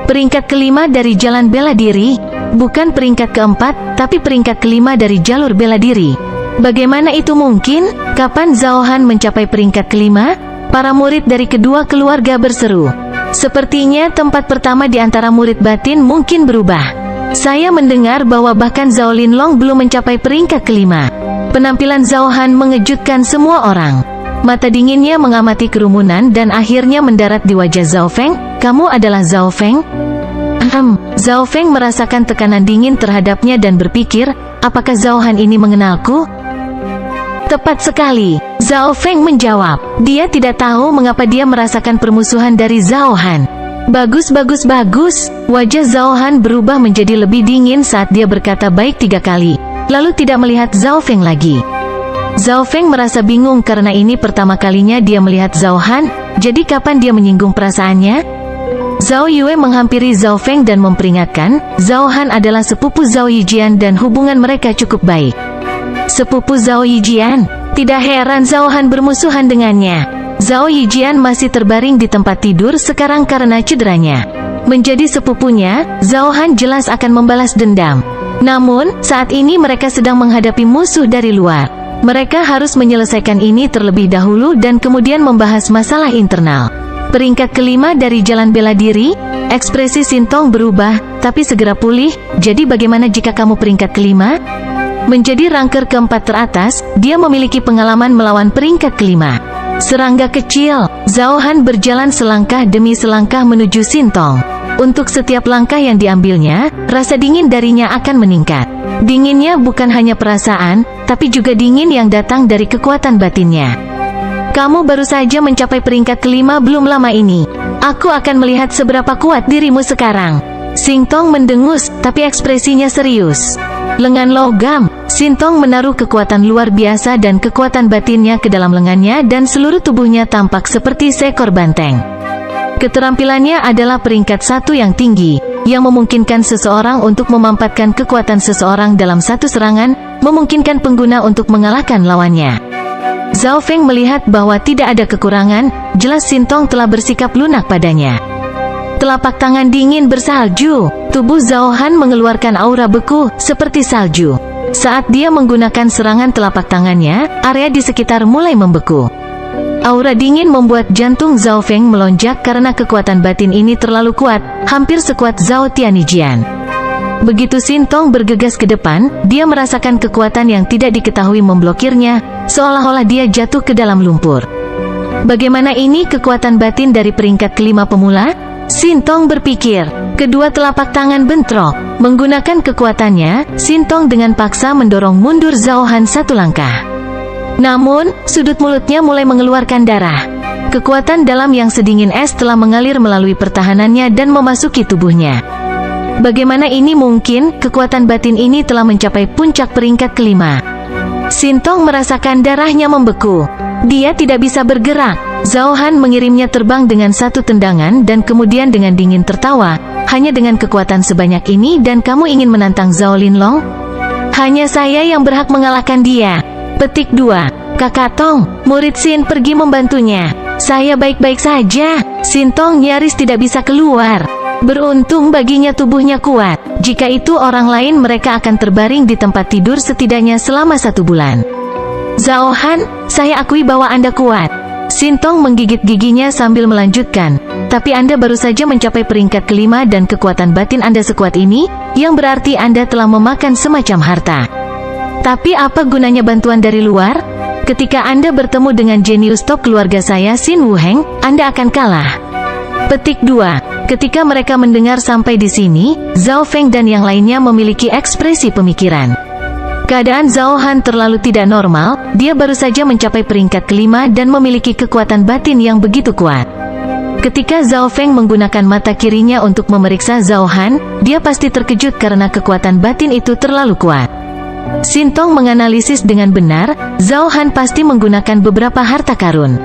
Peringkat kelima dari jalan bela diri, bukan peringkat keempat, tapi peringkat kelima dari jalur bela diri. Bagaimana itu mungkin? Kapan Zhao Han mencapai peringkat kelima? Para murid dari kedua keluarga berseru. Sepertinya tempat pertama di antara murid batin mungkin berubah. Saya mendengar bahwa bahkan Zhao Linlong belum mencapai peringkat kelima. Penampilan Zhao Han mengejutkan semua orang. Mata dinginnya mengamati kerumunan dan akhirnya mendarat di wajah Zhao Feng. Kamu adalah Zhao Feng? Zhao Feng merasakan tekanan dingin terhadapnya dan berpikir, apakah Zhao Han ini mengenalku? Tepat sekali, Zhao Feng menjawab. Dia tidak tahu mengapa dia merasakan permusuhan dari Zhao Han. Bagus. Wajah Zhao Han berubah menjadi lebih dingin saat dia berkata baik 3 kali, lalu tidak melihat Zhao Feng lagi. Zhao Feng merasa bingung karena ini pertama kalinya dia melihat Zhao Han, jadi kapan dia menyinggung perasaannya? Zhao Yue menghampiri Zhao Feng dan memperingatkan, Zhao Han adalah sepupu Zhao Yijian dan hubungan mereka cukup baik. Sepupu Zhao Yijian? Tidak heran Zhao Han bermusuhan dengannya. Zhao Yijian masih terbaring di tempat tidur sekarang karena cederanya. Menjadi sepupunya, Zhao Han jelas akan membalas dendam. Namun, saat ini mereka sedang menghadapi musuh dari luar. Mereka harus menyelesaikan ini terlebih dahulu dan kemudian membahas masalah internal. Peringkat kelima dari jalan bela diri, ekspresi Sintong berubah, tapi segera pulih. Jadi bagaimana jika kamu peringkat kelima? Menjadi ranker keempat teratas, dia memiliki pengalaman melawan peringkat kelima. Serangga kecil, Zhao Han berjalan selangkah demi selangkah menuju Sintong. Untuk setiap langkah yang diambilnya, rasa dingin darinya akan meningkat. Dinginnya bukan hanya perasaan, tapi juga dingin yang datang dari kekuatan batinnya. Kamu baru saja mencapai peringkat kelima belum lama ini. Aku akan melihat seberapa kuat dirimu sekarang. Sintong mendengus, tapi ekspresinya serius. Lengan logam, Sintong menaruh kekuatan luar biasa dan kekuatan batinnya ke dalam lengannya dan seluruh tubuhnya tampak seperti seekor banteng. Keterampilannya adalah peringkat 1 yang tinggi, yang memungkinkan seseorang untuk memampatkan kekuatan seseorang dalam satu serangan, memungkinkan pengguna untuk mengalahkan lawannya. Zhao Feng melihat bahwa tidak ada kekurangan, jelas Sintong telah bersikap lunak padanya. Telapak tangan dingin bersalju, tubuh Zhao Han mengeluarkan aura beku, seperti salju. Saat dia menggunakan serangan telapak tangannya, area di sekitar mulai membeku. Aura dingin membuat jantung Zhao Feng melonjak karena kekuatan batin ini terlalu kuat, hampir sekuat Zhao Tianyijian. Begitu Sintong bergegas ke depan, dia merasakan kekuatan yang tidak diketahui memblokirnya, seolah-olah dia jatuh ke dalam lumpur. Bagaimana ini kekuatan batin dari peringkat kelima pemula? Sintong berpikir. Kedua telapak tangan bentrok. Menggunakan kekuatannya, Sintong dengan paksa mendorong mundur Zhao Han 1 langkah. Namun, sudut mulutnya mulai mengeluarkan darah. Kekuatan dalam yang sedingin es telah mengalir melalui pertahanannya dan memasuki tubuhnya. Bagaimana ini mungkin? Kekuatan batin ini telah mencapai puncak peringkat kelima. Sintong merasakan darahnya membeku. Dia tidak bisa bergerak. Zhao Han mengirimnya terbang dengan satu tendangan dan kemudian dengan dingin tertawa. Hanya dengan kekuatan sebanyak ini dan kamu ingin menantang Zhao Linlong? Hanya saya yang berhak mengalahkan dia. Petik 2. Kakak Tong, murid Sin pergi membantunya. Saya baik-baik saja. Sintong nyaris tidak bisa keluar. Beruntung baginya tubuhnya kuat. Jika itu orang lain, mereka akan terbaring di tempat tidur setidaknya selama 1 bulan. Zhao Han, saya akui bahwa Anda kuat. Sintong menggigit giginya sambil melanjutkan, tapi Anda baru saja mencapai peringkat kelima dan kekuatan batin Anda sekuat ini, yang berarti Anda telah memakan semacam harta. Tapi apa gunanya bantuan dari luar? Ketika Anda bertemu dengan jenius top keluarga saya, Xin Wuheng, Anda akan kalah. Petik 2. Ketika mereka mendengar sampai di sini, Zhao Feng dan yang lainnya memiliki ekspresi pemikiran. Keadaan Zhao Han terlalu tidak normal, dia baru saja mencapai peringkat kelima dan memiliki kekuatan batin yang begitu kuat. Ketika Zhao Feng menggunakan mata kirinya untuk memeriksa Zhao Han, dia pasti terkejut karena kekuatan batin itu terlalu kuat. Sintong menganalisis dengan benar, Zhao Han pasti menggunakan beberapa harta karun.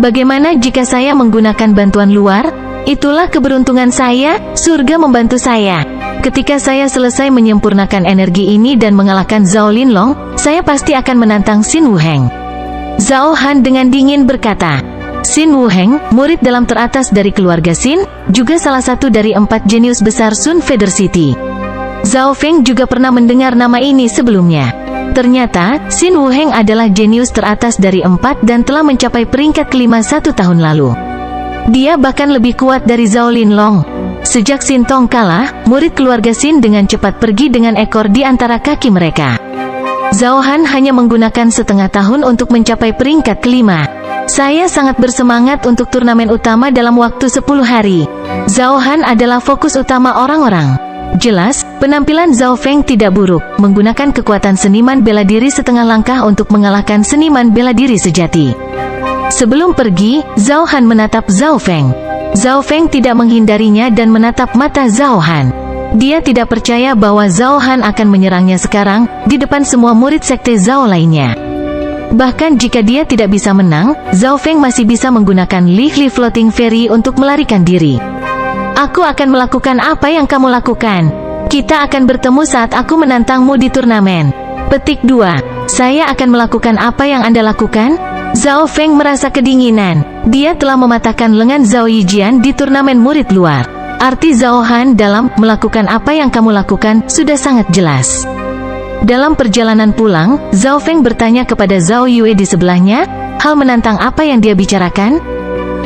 Bagaimana jika saya menggunakan bantuan luar? Itulah keberuntungan saya, surga membantu saya. Ketika saya selesai menyempurnakan energi ini dan mengalahkan Zhao Linlong, saya pasti akan menantang Xin Wuheng. Zhao Han dengan dingin berkata. Xin Wuheng, murid dalam teratas dari keluarga Xin, juga salah satu dari 4 jenius besar Sun Feather City. Zhao Feng juga pernah mendengar nama ini sebelumnya. Ternyata, Xin Wuheng adalah jenius teratas dari 4 dan telah mencapai peringkat kelima 1 tahun lalu. Dia bahkan lebih kuat dari Zhao Linlong. Sejak Sintong kalah, murid keluarga Xin dengan cepat pergi dengan ekor di antara kaki mereka. Zhao Han hanya menggunakan setengah tahun untuk mencapai peringkat kelima. Saya sangat bersemangat untuk turnamen utama dalam waktu 10 hari. Zhao Han adalah fokus utama orang-orang. Jelas, penampilan Zhao Feng tidak buruk, menggunakan kekuatan seniman bela diri setengah langkah untuk mengalahkan seniman bela diri sejati. Sebelum pergi, Zhao Han menatap Zhao Feng. Zhao Feng tidak menghindarinya dan menatap mata Zhao Han. Dia tidak percaya bahwa Zhao Han akan menyerangnya sekarang, di depan semua murid sekte Zhao lainnya. Bahkan jika dia tidak bisa menang, Zhao Feng masih bisa menggunakan Li Floating Fairy untuk melarikan diri. Aku akan melakukan apa yang kamu lakukan. Kita akan bertemu saat aku menantangmu di turnamen. Petik 2. Saya akan melakukan apa yang Anda lakukan? Zhao Feng merasa kedinginan. Dia telah mematahkan lengan Zhao Yijian di turnamen murid luar. Arti Zhao Han dalam melakukan apa yang kamu lakukan sudah sangat jelas. Dalam perjalanan pulang, Zhao Feng bertanya kepada Zhao Yue di sebelahnya, hal menantang apa yang dia bicarakan?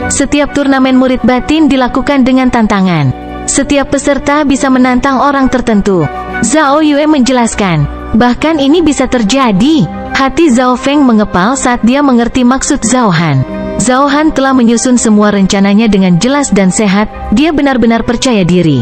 Setiap turnamen murid batin dilakukan dengan tantangan. Setiap peserta bisa menantang orang tertentu. Zhao Yue menjelaskan, bahkan ini bisa terjadi. Hati Zhao Feng mengepal saat dia mengerti maksud Zhao Han. Zhao Han telah menyusun semua rencananya dengan jelas dan sehat, dia benar-benar percaya diri.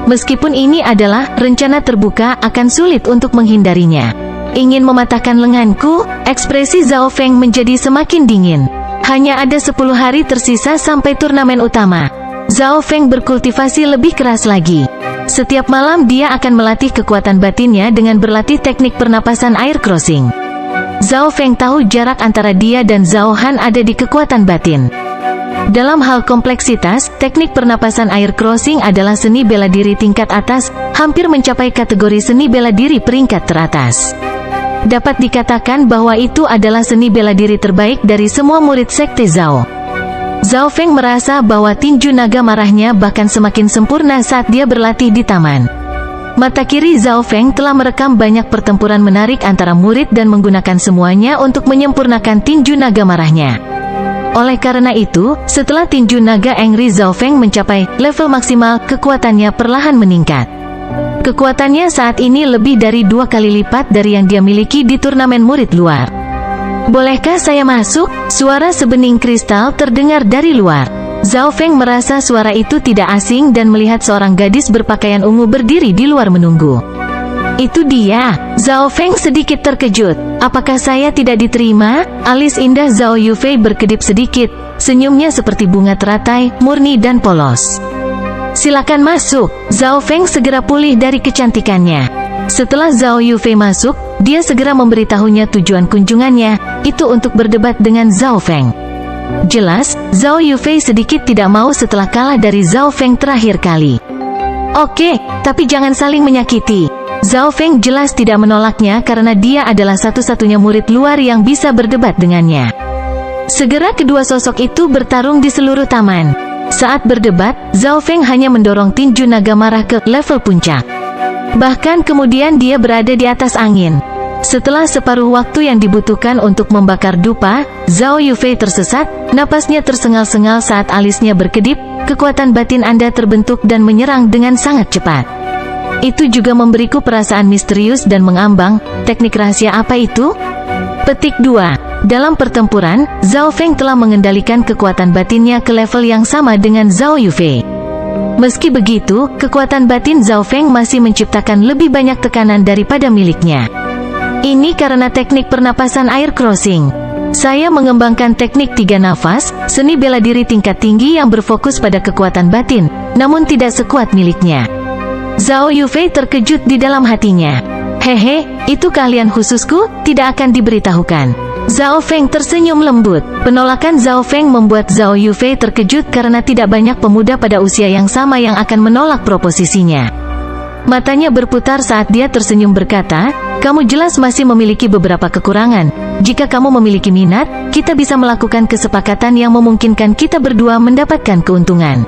Meskipun ini adalah rencana terbuka, akan sulit untuk menghindarinya. Ingin mematahkan lenganku? Ekspresi Zhao Feng menjadi semakin dingin. Hanya ada 10 hari tersisa sampai turnamen utama. Zhao Feng berkultivasi lebih keras lagi. Setiap malam dia akan melatih kekuatan batinnya dengan berlatih teknik pernapasan air crossing. Zhao Feng tahu jarak antara dia dan Zhao Han ada di kekuatan batin. Dalam hal kompleksitas, teknik pernapasan air crossing adalah seni bela diri tingkat atas, hampir mencapai kategori seni bela diri peringkat teratas. Dapat dikatakan bahwa itu adalah seni bela diri terbaik dari semua murid sekte Zhao. Zhao Feng merasa bahwa tinju naga marahnya bahkan semakin sempurna saat dia berlatih di taman. Mata kiri Zhao Feng telah merekam banyak pertempuran menarik antara murid dan menggunakan semuanya untuk menyempurnakan tinju naga marahnya. Oleh karena itu, setelah tinju naga Angry Zhao Feng mencapai level maksimal, kekuatannya perlahan meningkat. Kekuatannya saat ini lebih dari 2 kali lipat dari yang dia miliki di turnamen murid luar. Bolehkah saya masuk? Suara sebening kristal terdengar dari luar. Zhao Feng merasa suara itu tidak asing dan melihat seorang gadis berpakaian ungu berdiri di luar menunggu. Itu dia. Zhao Feng sedikit terkejut. Apakah saya tidak diterima? Alis indah Zhao Yufei berkedip sedikit. Senyumnya seperti bunga teratai, murni dan polos. Silakan masuk. Zhao Feng segera pulih dari kecantikannya. Setelah Zhao Yufei masuk, dia segera memberitahunya tujuan kunjungannya, itu untuk berdebat dengan Zhao Feng. Jelas, Zhao Yufei sedikit tidak mau setelah kalah dari Zhao Feng terakhir kali. Oke, tapi jangan saling menyakiti. Zhao Feng jelas tidak menolaknya karena dia adalah satu-satunya murid luar yang bisa berdebat dengannya. Segera kedua sosok itu bertarung di seluruh taman. Saat berdebat, Zhao Feng hanya mendorong tinju naga marah ke level puncak. Bahkan kemudian dia berada di atas angin. Setelah separuh waktu yang dibutuhkan untuk membakar dupa, Zhao Yufei tersesat, napasnya tersengal-sengal saat alisnya berkedip, kekuatan batin Anda terbentuk dan menyerang dengan sangat cepat. Itu juga memberiku perasaan misterius dan mengambang. Teknik rahasia apa itu? Petik 2. Dalam pertempuran, Zhao Feng telah mengendalikan kekuatan batinnya ke level yang sama dengan Zhao Yufei. Meski begitu, kekuatan batin Zhao Feng masih menciptakan lebih banyak tekanan daripada miliknya. Ini karena teknik pernapasan air crossing. Saya mengembangkan teknik 3 nafas, seni bela diri tingkat tinggi yang berfokus pada kekuatan batin, namun tidak sekuat miliknya. Zhao Yufei terkejut di dalam hatinya. Hehe, itu keahlian khususku, tidak akan diberitahukan. Zhao Feng tersenyum lembut. Penolakan Zhao Feng membuat Zhao Yufei terkejut karena tidak banyak pemuda pada usia yang sama yang akan menolak proposisinya. Matanya berputar saat dia tersenyum berkata, "Kamu jelas masih memiliki beberapa kekurangan. Jika kamu memiliki minat, kita bisa melakukan kesepakatan yang memungkinkan kita berdua mendapatkan keuntungan."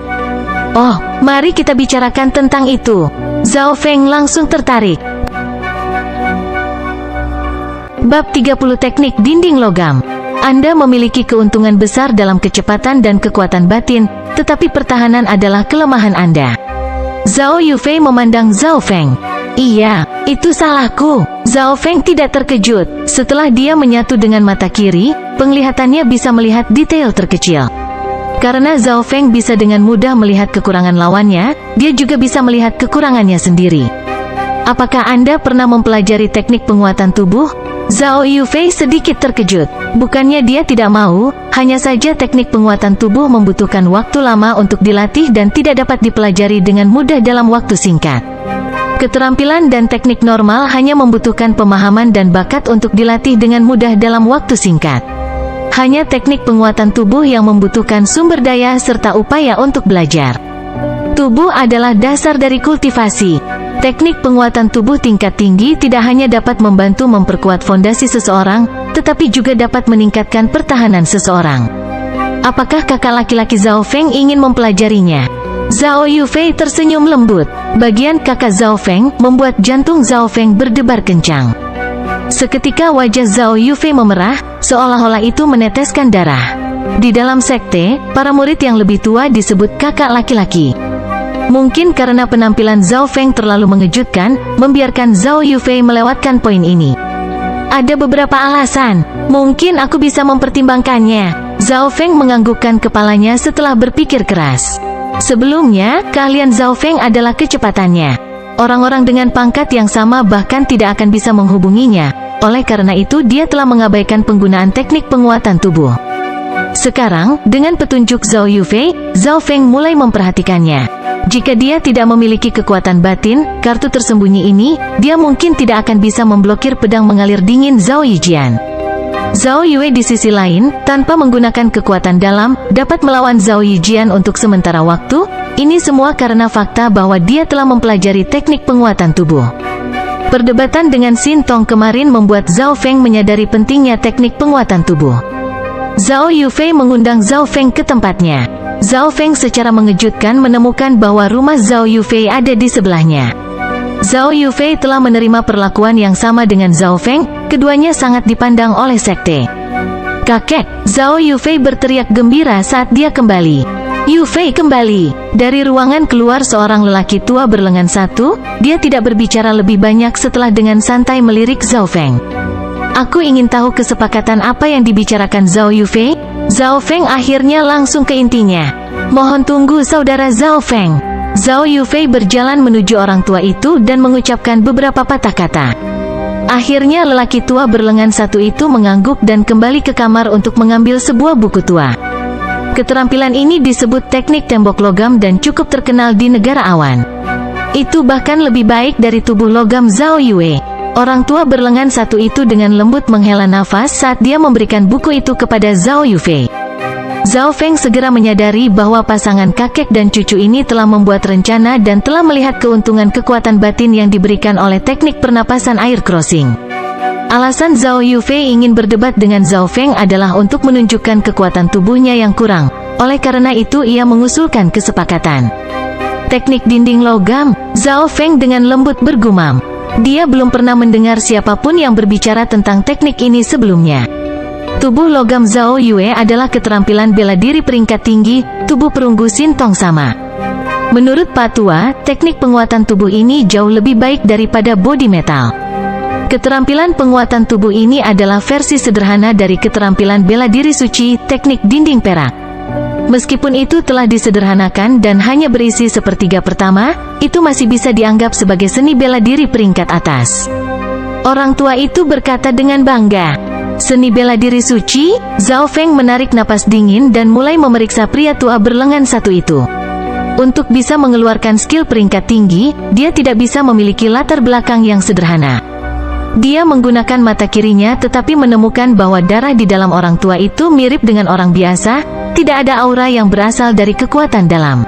Oh, mari kita bicarakan tentang itu. Zhao Feng langsung tertarik. Bab 30 Teknik Dinding Logam. Anda memiliki keuntungan besar dalam kecepatan dan kekuatan batin, tetapi pertahanan adalah kelemahan Anda. Zhao Yufei memandang Zhao Feng. Iya, itu salahku. Zhao Feng tidak terkejut. Setelah dia menyatu dengan mata kiri, penglihatannya bisa melihat detail terkecil. Karena Zhao Feng bisa dengan mudah melihat kekurangan lawannya, dia juga bisa melihat kekurangannya sendiri. Apakah Anda pernah mempelajari teknik penguatan tubuh? Zhao Yufei sedikit terkejut. Bukannya dia tidak mau, hanya saja teknik penguatan tubuh membutuhkan waktu lama untuk dilatih dan tidak dapat dipelajari dengan mudah dalam waktu singkat. Keterampilan dan teknik normal hanya membutuhkan pemahaman dan bakat untuk dilatih dengan mudah dalam waktu singkat. Hanya teknik penguatan tubuh yang membutuhkan sumber daya serta upaya untuk belajar. Tubuh adalah dasar dari kultivasi. Teknik penguatan tubuh tingkat tinggi tidak hanya dapat membantu memperkuat fondasi seseorang, tetapi juga dapat meningkatkan pertahanan seseorang. Apakah kakak laki-laki Zhao Feng ingin mempelajarinya? Zhao Yufei tersenyum lembut. Bagian kakak Zhao Feng membuat jantung Zhao Feng berdebar kencang. Seketika wajah Zhao Yufei memerah, seolah-olah itu meneteskan darah. Di dalam sekte, para murid yang lebih tua disebut kakak laki-laki. Mungkin karena penampilan Zhao Feng terlalu mengejutkan, membiarkan Zhao Yufei melewatkan poin ini. Ada beberapa alasan. Mungkin aku bisa mempertimbangkannya. Zhao Feng menganggukkan kepalanya setelah berpikir keras. Sebelumnya, keahlian Zhao Feng adalah kecepatannya. Orang-orang dengan pangkat yang sama bahkan tidak akan bisa menghubunginya. Oleh karena itu dia telah mengabaikan penggunaan teknik penguatan tubuh. Sekarang, dengan petunjuk Zhao Yufei, Zhao Feng mulai memperhatikannya. Jika dia tidak memiliki kekuatan batin, kartu tersembunyi ini, dia mungkin tidak akan bisa memblokir pedang mengalir dingin Zhao Yijian. Zhao Yue di sisi lain, tanpa menggunakan kekuatan dalam, dapat melawan Zhao Yijian untuk sementara waktu. Ini semua karena fakta bahwa dia telah mempelajari teknik penguatan tubuh. Perdebatan dengan Xin Tong kemarin membuat Zhao Feng menyadari pentingnya teknik penguatan tubuh. Zhao Yufei mengundang Zhao Feng ke tempatnya. Zhao Feng secara mengejutkan menemukan bahwa rumah Zhao Yufei ada di sebelahnya. Zhao Yufei telah menerima perlakuan yang sama dengan Zhao Feng, keduanya sangat dipandang oleh sekte. Kakek, Zhao Yufei berteriak gembira saat dia kembali. Yufei kembali. Dari ruangan keluar seorang lelaki tua berlengan satu, dia tidak berbicara lebih banyak setelah dengan santai melirik Zhao Feng. Aku ingin tahu kesepakatan apa yang dibicarakan Zhao Yufei. Zhao Feng akhirnya langsung ke intinya. Mohon tunggu saudara Zhao Feng. Zhao Yufei berjalan menuju orang tua itu dan mengucapkan beberapa patah kata. Akhirnya lelaki tua berlengan satu itu mengangguk dan kembali ke kamar untuk mengambil sebuah buku tua. Keterampilan ini disebut teknik tembok logam dan cukup terkenal di negara awan. Itu bahkan lebih baik dari tubuh logam Zhao Yue. Orang tua berlengan satu itu dengan lembut menghela nafas saat dia memberikan buku itu kepada Zhao Yufei. Zhao Feng segera menyadari bahwa pasangan kakek dan cucu ini telah membuat rencana dan telah melihat keuntungan kekuatan batin yang diberikan oleh teknik pernapasan air crossing. Alasan Zhao Yufei ingin berdebat dengan Zhao Feng adalah untuk menunjukkan kekuatan tubuhnya yang kurang. Oleh karena itu ia mengusulkan kesepakatan. Teknik dinding logam. Zhao Feng dengan lembut bergumam. Dia belum pernah mendengar siapapun yang berbicara tentang teknik ini sebelumnya. Tubuh logam Zhao Yue adalah keterampilan bela diri peringkat tinggi, tubuh perunggu Sin Tong sama. Menurut Pak Tua, teknik penguatan tubuh ini jauh lebih baik daripada body metal. Keterampilan penguatan tubuh ini adalah versi sederhana dari keterampilan bela diri suci, teknik dinding perak. Meskipun itu telah disederhanakan dan hanya berisi sepertiga pertama, itu masih bisa dianggap sebagai seni bela diri peringkat atas. Orang tua itu berkata dengan bangga. Seni bela diri suci? Zhao Feng menarik napas dingin dan mulai memeriksa pria tua berlengan satu itu. Untuk bisa mengeluarkan skill peringkat tinggi, dia tidak bisa memiliki latar belakang yang sederhana. Dia menggunakan mata kirinya tetapi menemukan bahwa darah di dalam orang tua itu mirip dengan orang biasa. Tidak ada aura yang berasal dari kekuatan dalam.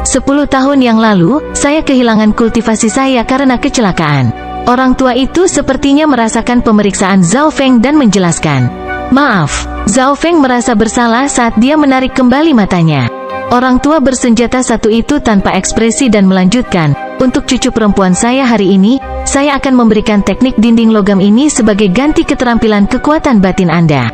10 tahun yang lalu, saya kehilangan kultivasi saya karena kecelakaan. Orang tua itu sepertinya merasakan pemeriksaan Zhao Feng dan menjelaskan. Maaf, Zhao Feng merasa bersalah saat dia menarik kembali matanya. Orang tua bersenjata satu itu tanpa ekspresi dan melanjutkan, untuk cucu perempuan saya hari ini, saya akan memberikan teknik dinding logam ini sebagai ganti keterampilan kekuatan batin Anda.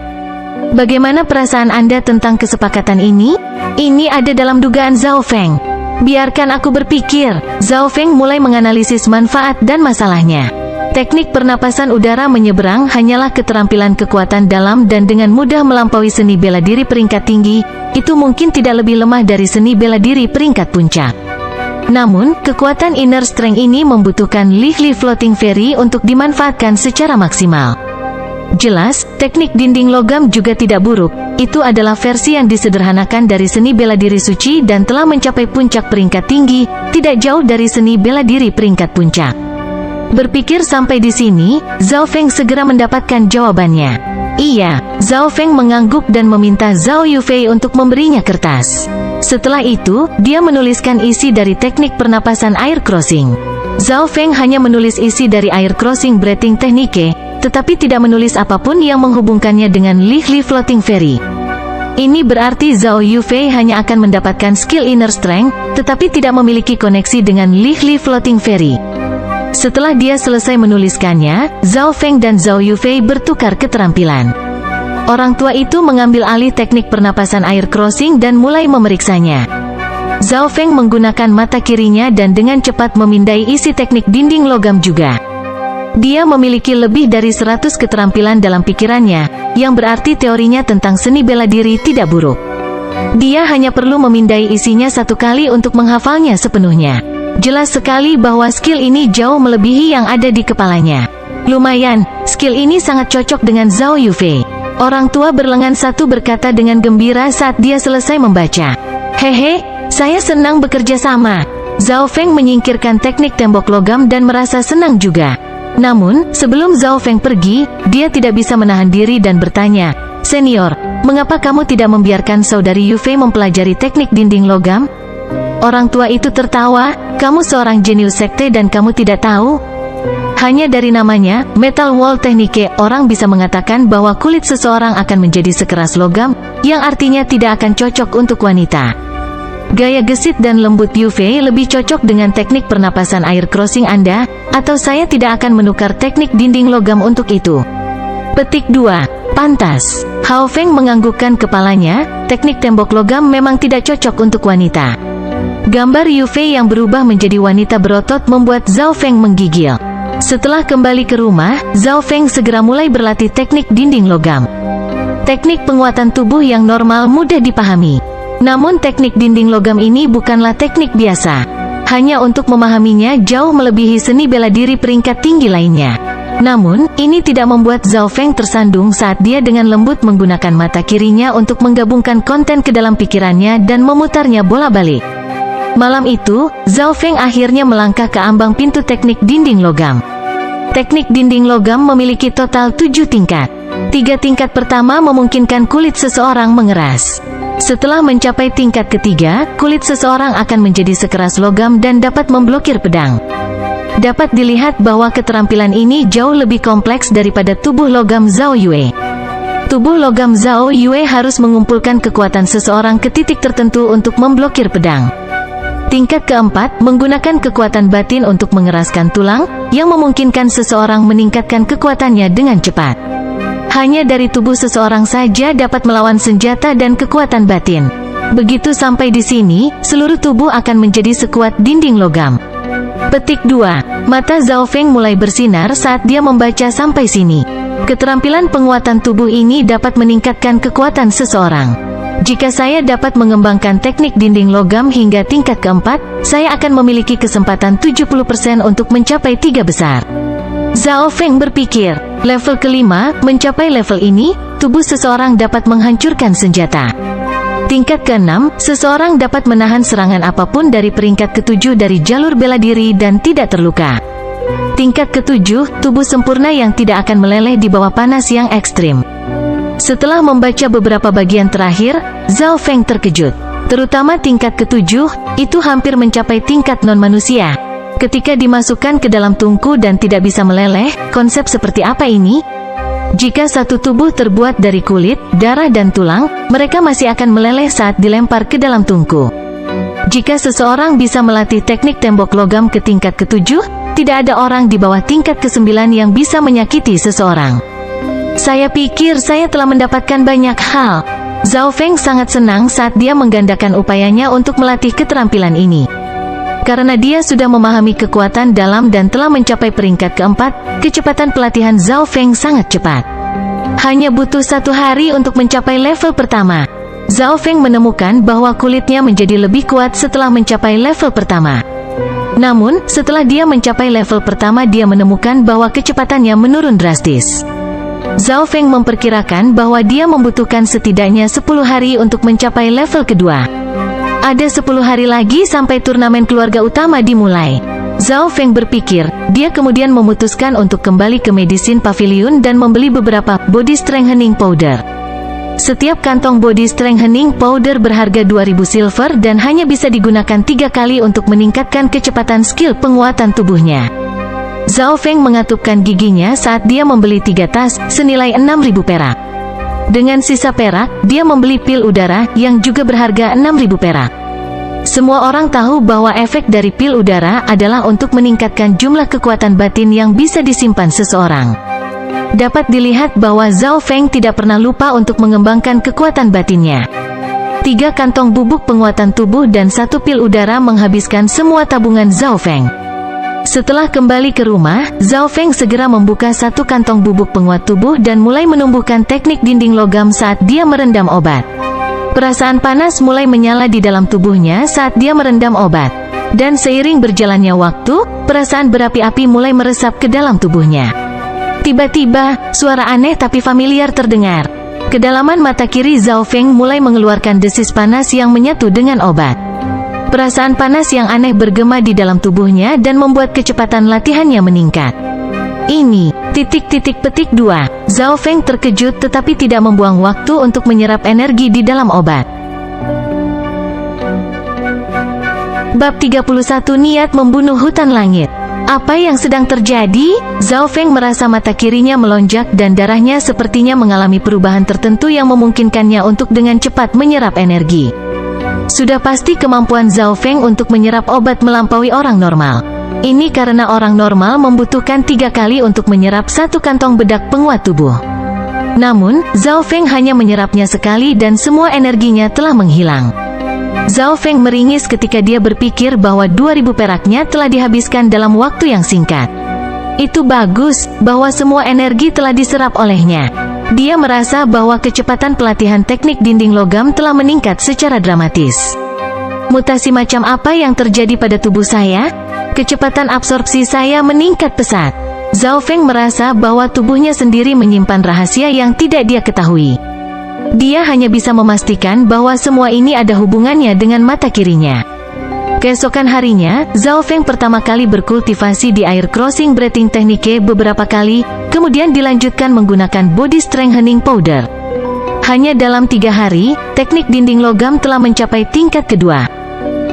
Bagaimana perasaan Anda tentang kesepakatan ini? Ini ada dalam dugaan Zhao Feng. Biarkan aku berpikir. Zhao Feng mulai menganalisis manfaat dan masalahnya. Teknik pernapasan udara menyeberang hanyalah keterampilan kekuatan dalam dan dengan mudah melampaui seni bela diri peringkat tinggi. Itu mungkin tidak lebih lemah dari seni bela diri peringkat puncak. Namun, kekuatan inner strength ini membutuhkan Li Floating Fairy untuk dimanfaatkan secara maksimal. Jelas, teknik dinding logam juga tidak buruk. Itu adalah versi yang disederhanakan dari seni bela diri suci dan telah mencapai puncak peringkat tinggi, tidak jauh dari seni bela diri peringkat puncak. Berpikir sampai di sini, Zhao Feng segera mendapatkan jawabannya. Iya, Zhao Feng mengangguk dan meminta Zhao Yufei untuk memberinya kertas. Setelah itu, dia menuliskan isi dari teknik pernapasan air crossing. Zhao Feng hanya menulis isi dari air crossing breathing technique, tetapi tidak menulis apapun yang menghubungkannya dengan Li Floating Fairy. Ini berarti Zhao Yufei hanya akan mendapatkan skill inner strength, tetapi tidak memiliki koneksi dengan Li Floating Fairy. Setelah dia selesai menuliskannya, Zhao Feng dan Zhao Yufei bertukar keterampilan. Orang tua itu mengambil alih teknik pernapasan air crossing dan mulai memeriksanya. Zhao Feng menggunakan mata kirinya dan dengan cepat memindai isi teknik dinding logam juga. Dia memiliki lebih dari 100 keterampilan dalam pikirannya, yang berarti teorinya tentang seni bela diri tidak buruk. Dia hanya perlu memindai isinya satu kali untuk menghafalnya sepenuhnya. Jelas sekali bahwa skill ini jauh melebihi yang ada di kepalanya. Lumayan, skill ini sangat cocok dengan Zhao Yufei. Orang tua berlengan satu berkata dengan gembira saat dia selesai membaca. Hehe, saya senang bekerja sama. Zhao Feng menyingkirkan teknik tembok logam dan merasa senang juga. Namun, sebelum Zhao Feng pergi, dia tidak bisa menahan diri dan bertanya, Senior, mengapa kamu tidak membiarkan saudari Yufei mempelajari teknik dinding logam? Orang tua itu tertawa, kamu seorang jenius sekte dan kamu tidak tahu? Hanya dari namanya, Metal Wall Technique, orang bisa mengatakan bahwa kulit seseorang akan menjadi sekeras logam, yang artinya tidak akan cocok untuk wanita. Gaya gesit dan lembut Yufei lebih cocok dengan teknik pernapasan air crossing Anda, atau saya tidak akan menukar teknik dinding logam untuk itu. Petik 2. Pantas. Hao Feng menganggukkan kepalanya, teknik tembok logam memang tidak cocok untuk wanita. Gambar Yufei yang berubah menjadi wanita berotot membuat Zhao Feng menggigil. Setelah kembali ke rumah, Zhao Feng segera mulai berlatih teknik dinding logam. Teknik penguatan tubuh yang normal mudah dipahami. Namun teknik dinding logam ini bukanlah teknik biasa. Hanya untuk memahaminya jauh melebihi seni bela diri peringkat tinggi lainnya. Namun, ini tidak membuat Zhao Feng tersandung saat dia dengan lembut menggunakan mata kirinya untuk menggabungkan konten ke dalam pikirannya dan memutarnya bola-balik. Malam itu, Zhao Feng akhirnya melangkah ke ambang pintu teknik dinding logam. Teknik dinding logam memiliki total 7 tingkat. 3 tingkat pertama memungkinkan kulit seseorang mengeras. Setelah mencapai tingkat ketiga, kulit seseorang akan menjadi sekeras logam dan dapat memblokir pedang. Dapat dilihat bahwa keterampilan ini jauh lebih kompleks daripada tubuh logam Zhao Yue. Tubuh logam Zhao Yue harus mengumpulkan kekuatan seseorang ke titik tertentu untuk memblokir pedang. Tingkat keempat, menggunakan kekuatan batin untuk mengeraskan tulang, yang memungkinkan seseorang meningkatkan kekuatannya dengan cepat. Hanya dari tubuh seseorang saja dapat melawan senjata dan kekuatan batin. Begitu sampai di sini, seluruh tubuh akan menjadi sekuat dinding logam. Petik 2. Mata Zhao Feng mulai bersinar saat dia membaca sampai sini. Keterampilan penguatan tubuh ini dapat meningkatkan kekuatan seseorang. Jika saya dapat mengembangkan teknik dinding logam hingga tingkat keempat, saya akan memiliki kesempatan 70% untuk mencapai 3 besar. Zhao Feng berpikir, level kelima, mencapai level ini, tubuh seseorang dapat menghancurkan senjata. Tingkat ke-6, seseorang dapat menahan serangan apapun dari peringkat ke-7 dari jalur bela diri dan tidak terluka. Tingkat ke-7, tubuh sempurna yang tidak akan meleleh di bawah panas yang ekstrim. Setelah membaca beberapa bagian terakhir, Zhao Feng terkejut. Terutama tingkat ke-7, itu hampir mencapai tingkat non-manusia. Ketika dimasukkan ke dalam tungku dan tidak bisa meleleh, konsep seperti apa ini? Jika satu tubuh terbuat dari kulit, darah dan tulang, mereka masih akan meleleh saat dilempar ke dalam tungku. Jika seseorang bisa melatih teknik tembok logam ke tingkat ke-7, tidak ada orang di bawah tingkat ke-9 yang bisa menyakiti seseorang. Saya pikir saya telah mendapatkan banyak hal. Zhao Feng sangat senang saat dia menggandakan upayanya untuk melatih keterampilan ini. Karena dia sudah memahami kekuatan dalam dan telah mencapai peringkat keempat, kecepatan pelatihan Zhao Feng sangat cepat. Hanya butuh 1 hari untuk mencapai level pertama. Zhao Feng menemukan bahwa kulitnya menjadi lebih kuat setelah mencapai level pertama. Namun, setelah dia mencapai level pertama, dia menemukan bahwa kecepatannya menurun drastis. Zhao Feng memperkirakan bahwa dia membutuhkan setidaknya 10 hari untuk mencapai level kedua. Ada 10 hari lagi sampai turnamen keluarga utama dimulai. Zhao Feng berpikir, dia kemudian memutuskan untuk kembali ke Medicine Pavilion dan membeli beberapa body strengthening powder. Setiap kantong body strengthening powder berharga 2000 silver dan hanya bisa digunakan 3 kali untuk meningkatkan kecepatan skill penguatan tubuhnya. Zhao Feng mengatupkan giginya saat dia membeli 3 tas, senilai 6.000 perak. Dengan sisa perak, dia membeli pil udara, yang juga berharga 6.000 perak. Semua orang tahu bahwa efek dari pil udara adalah untuk meningkatkan jumlah kekuatan batin yang bisa disimpan seseorang. Dapat dilihat bahwa Zhao Feng tidak pernah lupa untuk mengembangkan kekuatan batinnya. 3 kantong bubuk penguatan tubuh dan 1 pil udara menghabiskan semua tabungan Zhao Feng. Setelah kembali ke rumah, Zhao Feng segera membuka 1 kantong bubuk penguat tubuh dan mulai menumbuhkan teknik dinding logam saat dia merendam obat. Perasaan panas mulai menyala di dalam tubuhnya saat dia merendam obat. Dan seiring berjalannya waktu, perasaan berapi-api mulai meresap ke dalam tubuhnya. Tiba-tiba, suara aneh tapi familiar terdengar. Kedalaman mata kiri Zhao Feng mulai mengeluarkan desis panas yang menyatu dengan obat. Perasaan panas yang aneh bergema di dalam tubuhnya dan membuat kecepatan latihannya meningkat. Ini, petik 2. Zhao Feng terkejut tetapi tidak membuang waktu untuk menyerap energi di dalam obat. Bab 31 Niat Membunuh Hutan Langit. Apa yang sedang terjadi? Zhao Feng merasa mata kirinya melonjak dan darahnya sepertinya mengalami perubahan tertentu yang memungkinkannya untuk dengan cepat menyerap energi. Sudah pasti kemampuan Zhao Feng untuk menyerap obat melampaui orang normal. Ini karena orang normal membutuhkan 3 kali untuk menyerap 1 kantong bedak penguat tubuh. Namun, Zhao Feng hanya menyerapnya sekali dan semua energinya telah menghilang. Zhao Feng meringis ketika dia berpikir bahwa 2000 peraknya telah dihabiskan dalam waktu yang singkat. Itu bagus, bahwa semua energi telah diserap olehnya. Dia merasa bahwa kecepatan pelatihan teknik dinding logam telah meningkat secara dramatis. Mutasi macam apa yang terjadi pada tubuh saya? Kecepatan absorpsi saya meningkat pesat. Zhao Feng merasa bahwa tubuhnya sendiri menyimpan rahasia yang tidak dia ketahui. Dia hanya bisa memastikan bahwa semua ini ada hubungannya dengan mata kirinya. Keesokan harinya, Zhao Feng pertama kali berkultivasi di air crossing breathing teknik beberapa kali, kemudian dilanjutkan menggunakan body strengthening powder. Hanya dalam 3 hari, teknik dinding logam telah mencapai tingkat kedua.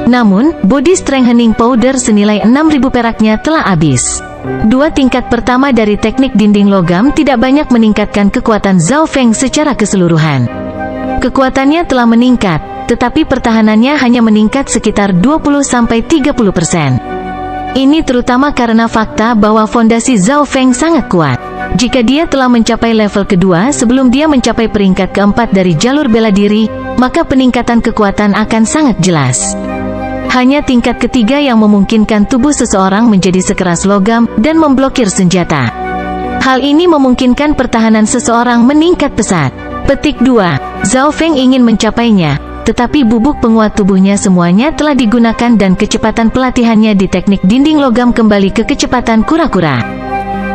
Namun, body strengthening powder senilai 6.000 peraknya telah habis. 2 tingkat pertama dari teknik dinding logam tidak banyak meningkatkan kekuatan Zhao Feng secara keseluruhan. Kekuatannya telah meningkat, tetapi pertahanannya hanya meningkat sekitar 20-30%. Ini terutama karena fakta bahwa fondasi Zhao Feng sangat kuat. Jika dia telah mencapai level kedua sebelum dia mencapai peringkat keempat dari jalur bela diri, maka peningkatan kekuatan akan sangat jelas. Hanya tingkat ketiga yang memungkinkan tubuh seseorang menjadi sekeras logam dan memblokir senjata. Hal ini memungkinkan pertahanan seseorang meningkat pesat. Petik 2. Zhao Feng ingin mencapainya, tetapi bubuk penguat tubuhnya semuanya telah digunakan dan kecepatan pelatihannya di teknik dinding logam kembali ke kecepatan kura-kura.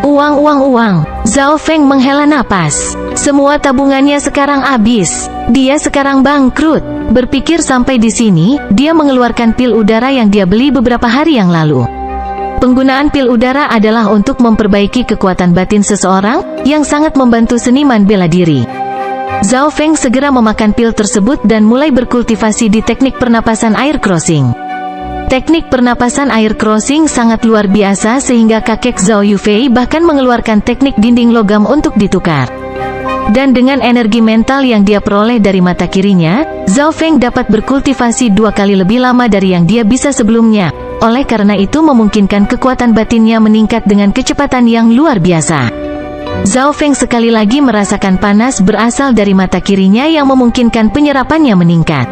Uang. Zhao Feng menghela napas. Semua tabungannya sekarang habis. Dia sekarang bangkrut. Berpikir sampai di sini, dia mengeluarkan pil udara yang dia beli beberapa hari yang lalu. Penggunaan pil udara adalah untuk memperbaiki kekuatan batin seseorang, yang sangat membantu seniman bela diri. Zhao Feng segera memakan pil tersebut dan mulai berkultivasi di teknik pernapasan air crossing. Teknik pernapasan air crossing sangat luar biasa sehingga kakek Zhao Yufei bahkan mengeluarkan teknik dinding logam untuk ditukar. Dan dengan energi mental yang dia peroleh dari mata kirinya, Zhao Feng dapat berkultivasi 2 kali lebih lama dari yang dia bisa sebelumnya. Oleh karena itu memungkinkan kekuatan batinnya meningkat dengan kecepatan yang luar biasa. Zhao Feng sekali lagi merasakan panas berasal dari mata kirinya yang memungkinkan penyerapannya meningkat.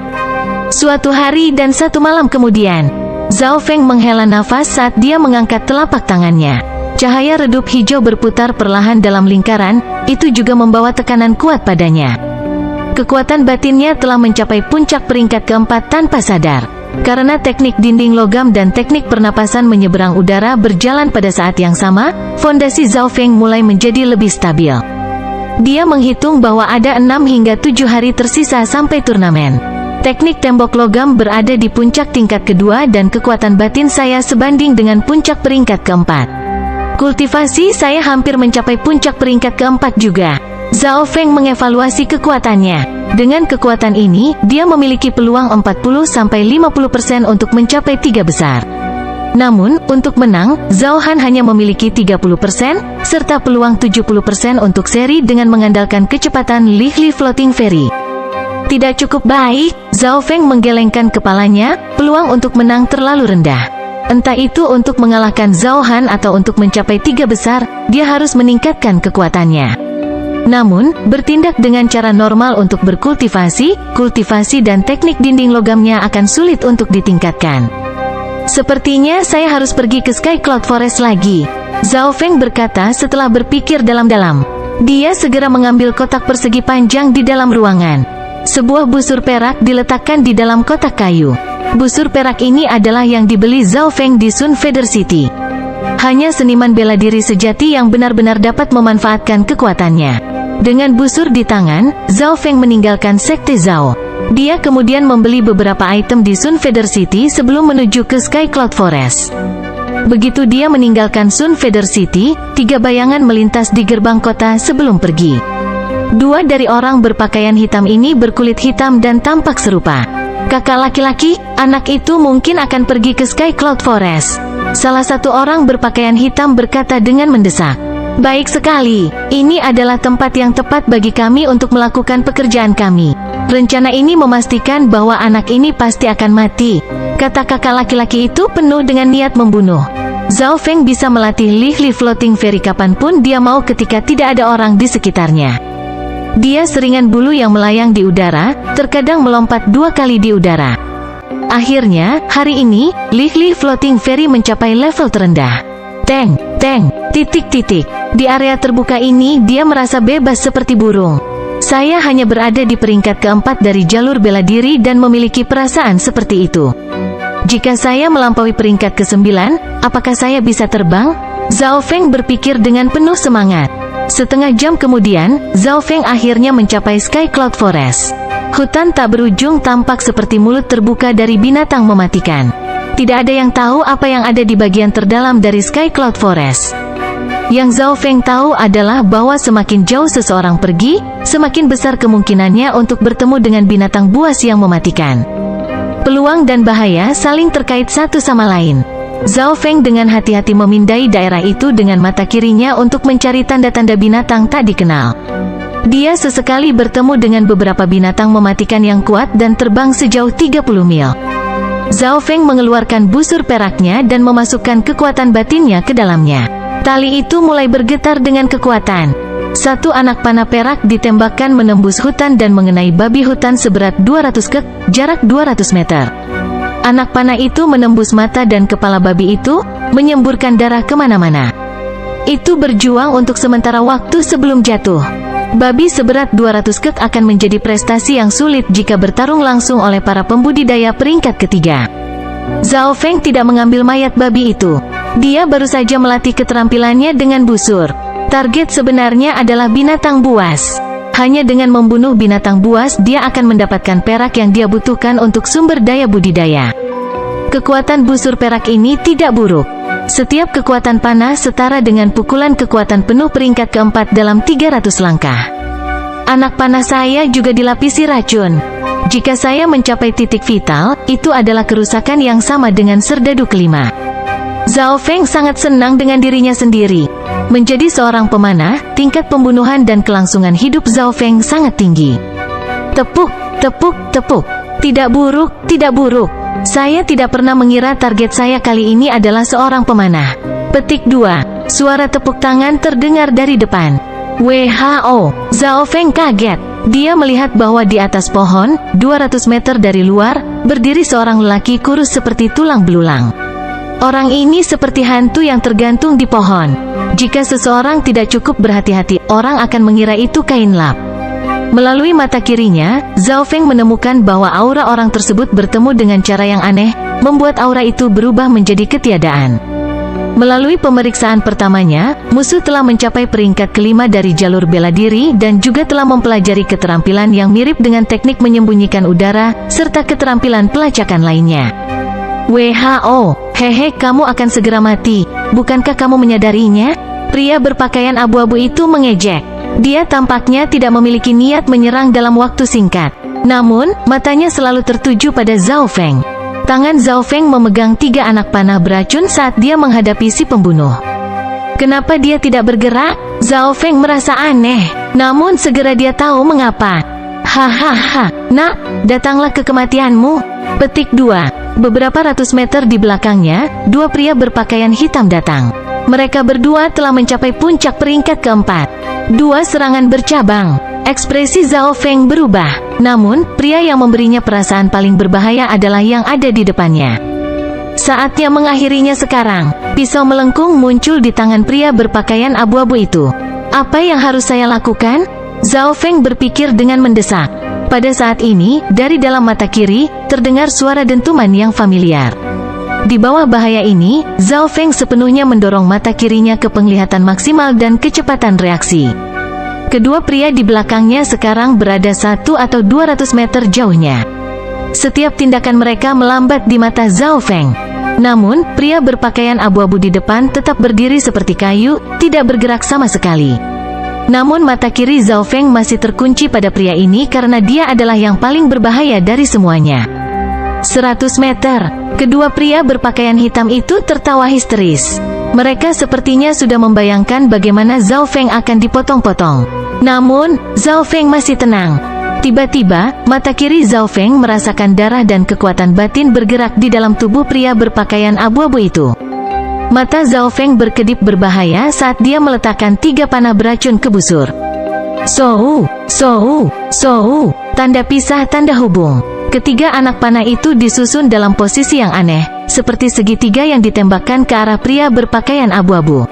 Suatu hari dan satu malam kemudian, Zhao Feng menghela nafas saat dia mengangkat telapak tangannya. Cahaya redup hijau berputar perlahan dalam lingkaran, itu juga membawa tekanan kuat padanya. Kekuatan batinnya telah mencapai puncak peringkat keempat tanpa sadar. Karena teknik dinding logam dan teknik pernapasan menyeberang udara berjalan pada saat yang sama, fondasi Zhao Feng mulai menjadi lebih stabil. Dia menghitung bahwa ada 6 hingga 7 hari tersisa sampai turnamen. Teknik tembok logam berada di puncak tingkat kedua dan kekuatan batin saya sebanding dengan puncak peringkat keempat. Kultivasi saya hampir mencapai puncak peringkat keempat juga. Zhao Feng mengevaluasi kekuatannya. Dengan kekuatan ini, dia memiliki peluang 40-50% untuk mencapai 3 besar. Namun, untuk menang, Zhao Han hanya memiliki 30%, serta peluang 70% untuk seri dengan mengandalkan kecepatan Li Floating Ferry. Tidak cukup baik, Zhao Feng menggelengkan kepalanya, peluang untuk menang terlalu rendah. Entah itu untuk mengalahkan Zhao Han atau untuk mencapai 3 besar, dia harus meningkatkan kekuatannya. Namun, bertindak dengan cara normal untuk berkultivasi, kultivasi dan teknik dinding logamnya akan sulit untuk ditingkatkan. Sepertinya saya harus pergi ke Sky Cloud Forest lagi, Zhao Feng berkata setelah berpikir dalam-dalam. Dia segera mengambil kotak persegi panjang di dalam ruangan. Sebuah busur perak diletakkan di dalam kotak kayu. Busur perak ini adalah yang dibeli Zhao Feng di Sun Feather City. Hanya seniman bela diri sejati yang benar-benar dapat memanfaatkan kekuatannya. Dengan busur di tangan, Zhao Feng meninggalkan Sekte Zhao. Dia kemudian membeli beberapa item di Sun Feather City sebelum menuju ke Sky Cloud Forest. Begitu dia meninggalkan Sun Feather City, 3 bayangan melintas di gerbang kota sebelum pergi. 2 dari orang berpakaian hitam ini berkulit hitam dan tampak serupa. Kakak laki-laki, anak itu mungkin akan pergi ke Sky Cloud Forest. Salah satu orang berpakaian hitam berkata dengan mendesak. Baik sekali, ini adalah tempat yang tepat bagi kami untuk melakukan pekerjaan kami. Rencana ini memastikan bahwa anak ini pasti akan mati, kata kakak laki-laki itu penuh dengan niat membunuh. Zhao Feng bisa melatih Li Floating Ferry kapanpun dia mau ketika tidak ada orang di sekitarnya. Dia seringan bulu yang melayang di udara, terkadang melompat 2 kali di udara. Akhirnya, hari ini, Li Floating Ferry mencapai level terendah. Teng. Di area terbuka ini dia merasa bebas seperti burung. Saya hanya berada di peringkat keempat dari jalur bela diri dan memiliki perasaan seperti itu. Jika saya melampaui peringkat ke-9, apakah saya bisa terbang? Zhao Feng berpikir dengan penuh semangat. Setengah jam kemudian, Zhao Feng akhirnya mencapai Sky Cloud Forest. Hutan tak berujung tampak seperti mulut terbuka dari binatang mematikan. Tidak ada yang tahu apa yang ada di bagian terdalam dari Sky Cloud Forest. Yang Zhao Feng tahu adalah bahwa semakin jauh seseorang pergi, semakin besar kemungkinannya untuk bertemu dengan binatang buas yang mematikan. Peluang dan bahaya saling terkait satu sama lain. Zhao Feng dengan hati-hati memindai daerah itu dengan mata kirinya untuk mencari tanda-tanda binatang tak dikenal. Dia sesekali bertemu dengan beberapa binatang mematikan yang kuat dan terbang sejauh 30 mil. Zhao Feng mengeluarkan busur peraknya dan memasukkan kekuatan batinnya ke dalamnya. Tali itu mulai bergetar dengan kekuatan. Satu anak panah perak ditembakkan menembus hutan dan mengenai babi hutan seberat 200 kek, jarak 200 meter. Anak panah itu menembus mata dan kepala babi itu, menyemburkan darah kemana-mana. Itu berjuang untuk sementara waktu sebelum jatuh. Babi seberat 200 kek akan menjadi prestasi yang sulit jika bertarung langsung oleh para pembudidaya peringkat ketiga. Zhao Feng tidak mengambil mayat babi itu. Dia baru saja melatih keterampilannya dengan busur. Target sebenarnya adalah binatang buas. Hanya dengan membunuh binatang buas dia akan mendapatkan perak yang dia butuhkan untuk sumber daya budidaya. Kekuatan busur perak ini tidak buruk. Setiap kekuatan panah setara dengan pukulan kekuatan penuh peringkat keempat dalam 300 langkah. Anak panah saya juga dilapisi racun. Jika saya mencapai titik vital, itu adalah kerusakan yang sama dengan serdadu kelima. Zhao Feng sangat senang dengan dirinya sendiri. Menjadi seorang pemanah, tingkat pembunuhan dan kelangsungan hidup Zhao Feng sangat tinggi. Tepuk, tepuk, tepuk. Tidak buruk, tidak buruk. Saya tidak pernah mengira target saya kali ini adalah seorang pemanah. Petik 2. Suara tepuk tangan terdengar dari depan. WHO. Zhao Feng kaget. Dia melihat bahwa di atas pohon, 200 meter dari luar, berdiri seorang lelaki kurus seperti tulang belulang. Orang ini seperti hantu yang tergantung di pohon. Jika seseorang tidak cukup berhati-hati, orang akan mengira itu kain lap. Melalui mata kirinya, Zhao Feng menemukan bahwa aura orang tersebut bertemu dengan cara yang aneh, membuat aura itu berubah menjadi ketiadaan. Melalui pemeriksaan pertamanya, musuh telah mencapai peringkat kelima dari jalur bela diri dan juga telah mempelajari keterampilan yang mirip dengan teknik menyembunyikan udara, serta keterampilan pelacakan lainnya. WHO, hehe, kamu akan segera mati, bukankah kamu menyadarinya? Pria berpakaian abu-abu itu mengejek. Dia tampaknya tidak memiliki niat menyerang dalam waktu singkat. Namun, matanya selalu tertuju pada Zhao Feng. Tangan Zhao Feng memegang 3 anak panah beracun saat dia menghadapi si pembunuh. Kenapa dia tidak bergerak? Zhao Feng merasa aneh. Namun segera dia tahu mengapa. Hahaha, nak, datanglah ke kematianmu. Petik 2. Beberapa ratus meter di belakangnya, 2 pria berpakaian hitam datang. Mereka berdua telah mencapai puncak peringkat keempat. 2 serangan bercabang. Ekspresi Zhao Feng berubah. Namun, pria yang memberinya perasaan paling berbahaya adalah yang ada di depannya. Saatnya mengakhirinya sekarang. Pisau melengkung muncul di tangan pria berpakaian abu-abu itu. Apa yang harus saya lakukan? Zhao Feng berpikir dengan mendesak. Pada saat ini, dari dalam mata kiri, terdengar suara dentuman yang familiar. Di bawah bahaya ini, Zhao Feng sepenuhnya mendorong mata kirinya ke penglihatan maksimal dan kecepatan reaksi. Kedua pria di belakangnya sekarang berada 1 atau 200 meter jauhnya. Setiap tindakan mereka melambat di mata Zhao Feng. Namun, pria berpakaian abu-abu di depan tetap berdiri seperti kayu, tidak bergerak sama sekali. Namun mata kiri Zhao Feng masih terkunci pada pria ini karena dia adalah yang paling berbahaya dari semuanya. 100 meter. Kedua pria berpakaian hitam itu tertawa histeris. Mereka sepertinya sudah membayangkan bagaimana Zhao Feng akan dipotong-potong. Namun, Zhao Feng masih tenang. Tiba-tiba, mata kiri Zhao Feng merasakan darah dan kekuatan batin bergerak di dalam tubuh pria berpakaian abu-abu itu. Mata Zhao Feng berkedip berbahaya saat dia meletakkan 3 panah beracun ke busur. Sou, sou, sou, tanda pisah tanda hubung. Ketiga anak panah itu disusun dalam posisi yang aneh, seperti segitiga yang ditembakkan ke arah pria berpakaian abu-abu.